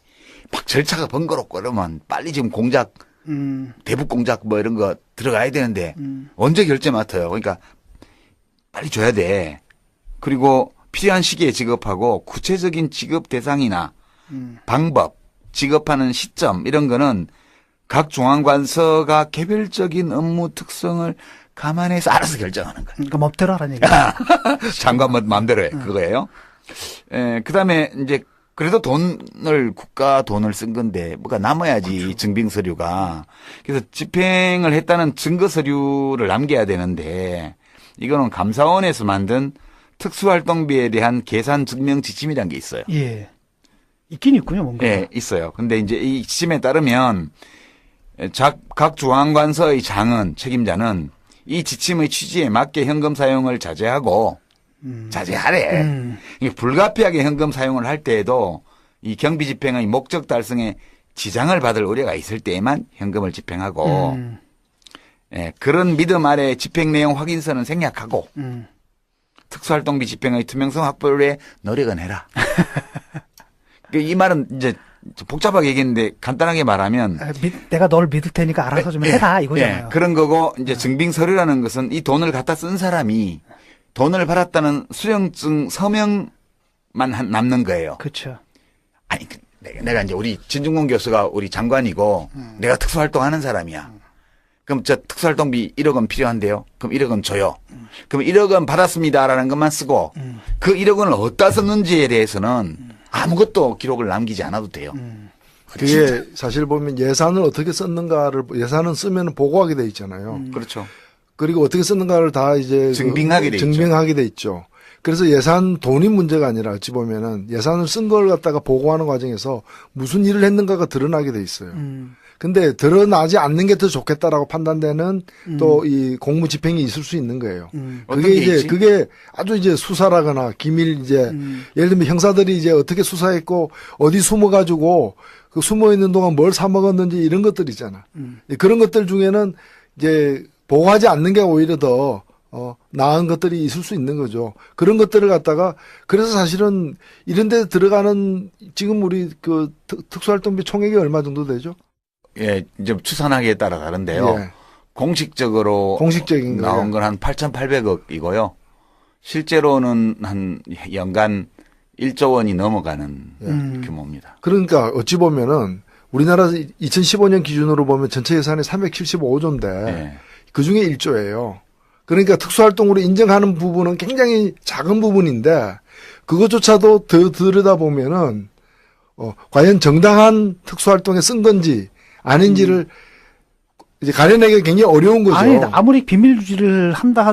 막 절차가 번거롭고 그러면 빨리 지금 공작, 대북 공작 뭐 이런 거 들어가야 되는데 언제 결제 맡아요. 그러니까 빨리 줘야 돼. 그리고 필요한 시기에 지급하고 구체적인 지급 대상이나 방법, 지급하는 시점 이런 거는 각 중앙관서가 개별적인 업무 특성을 감안해서 알아서 결정하는 거예요. 그러니까 멋대로 하라는 얘기죠. 장관 마음대로 해. 그거예요. 그다음에 이제 그래도 국가 돈을 쓴 건데 뭐가 남아야지 그렇죠. 증빙 서류가. 그래서 집행을 했다는 증거 서류를 남겨야 되는데 이거는 감사원에서 만든 특수활동비에 대한 계산 증명 지침이라는 게 있어요. 예. 있긴 있군요, 뭔가. 예, 있어요. 근데 이제 이 지침에 따르면 각 중앙관서의 장은 책임자는 이 지침의 취지에 맞게 현금 사용을 자제하고 자제하래. 이게 불가피하게 현금 사용을 할 때에도 이 경비 집행의 목적 달성에 지장을 받을 우려가 있을 때에만 현금을 집행하고 그런 믿음 아래 집행 내용 확인서는 생략하고 특수활동비 집행의 투명성 확보를 위해 노력은 해라. 이 말은 이제 복잡하게 얘기했는데 간단하게 말하면 내가 널 믿을 테니까 알아서 좀 해라 이거잖아요. 그런 거고 이제 증빙 서류라는 것은 이 돈을 갖다 쓴 사람이 돈을 받았다는 수령증 서명만 남는 거예요. 그렇죠. 아니 내가 이제 우리 진중권 교수가 우리 장관이고 내가 특수활동하는 사람이야. 그럼 저 특수활동비 1억 원 필요한데요. 그럼 1억 원 줘요. 그럼 1억 원 받았습니다라는 것만 쓰고 그 1억 원을 어디다 썼는지에 대해서는 아무것도 기록을 남기지 않아도 돼요. 그게 사실 보면 예산을 어떻게 썼는가를 예산은 쓰면 보고하게 돼 있잖아요. 그렇죠. 그리고 어떻게 썼는가를 다 이제 증빙하게 돼 있죠. 그래서 예산 돈이 문제가 아니라 어찌 보면은 예산을 쓴 걸 갖다가 보고하는 과정에서 무슨 일을 했는가가 드러나게 돼 있어요. 근데 드러나지 않는 게 더 좋겠다라고 판단되는 또 이 공무 집행이 있을 수 있는 거예요. 그게 이제 그게 아주 이제 수사라거나 기밀 이제 예를 들면 형사들이 이제 어떻게 수사했고 어디 숨어가지고 그 숨어 있는 동안 뭘 사 먹었는지 이런 것들 있잖아. 그런 것들 중에는 이제 보고하지 않는 게 오히려 더 나은 것들이 있을 수 있는 거죠. 그런 것들을 갖다가 그래서 사실은 이런 데 들어가는 지금 우리 그 특수활동비 총액이 얼마 정도 되죠? 예, 이제 추산하기에 따라 다른데요. 예. 공식적인 나온 건 한 8,800억이고요. 실제로는 한 연간 1조 원이 넘어가는 규모입니다. 그러니까 어찌 보면은 우리나라 2015년 기준으로 보면 전체 예산이 375조인데 예. 그중에 1조예요. 그러니까 특수활동으로 인정하는 부분은 굉장히 작은 부분인데 그것조차도 더 들여다보면은 과연 정당한 특수활동에 쓴 건지 아닌지를 이제 가려내기 굉장히 어려운 거죠. 아니 아무리 비밀 유지를 한다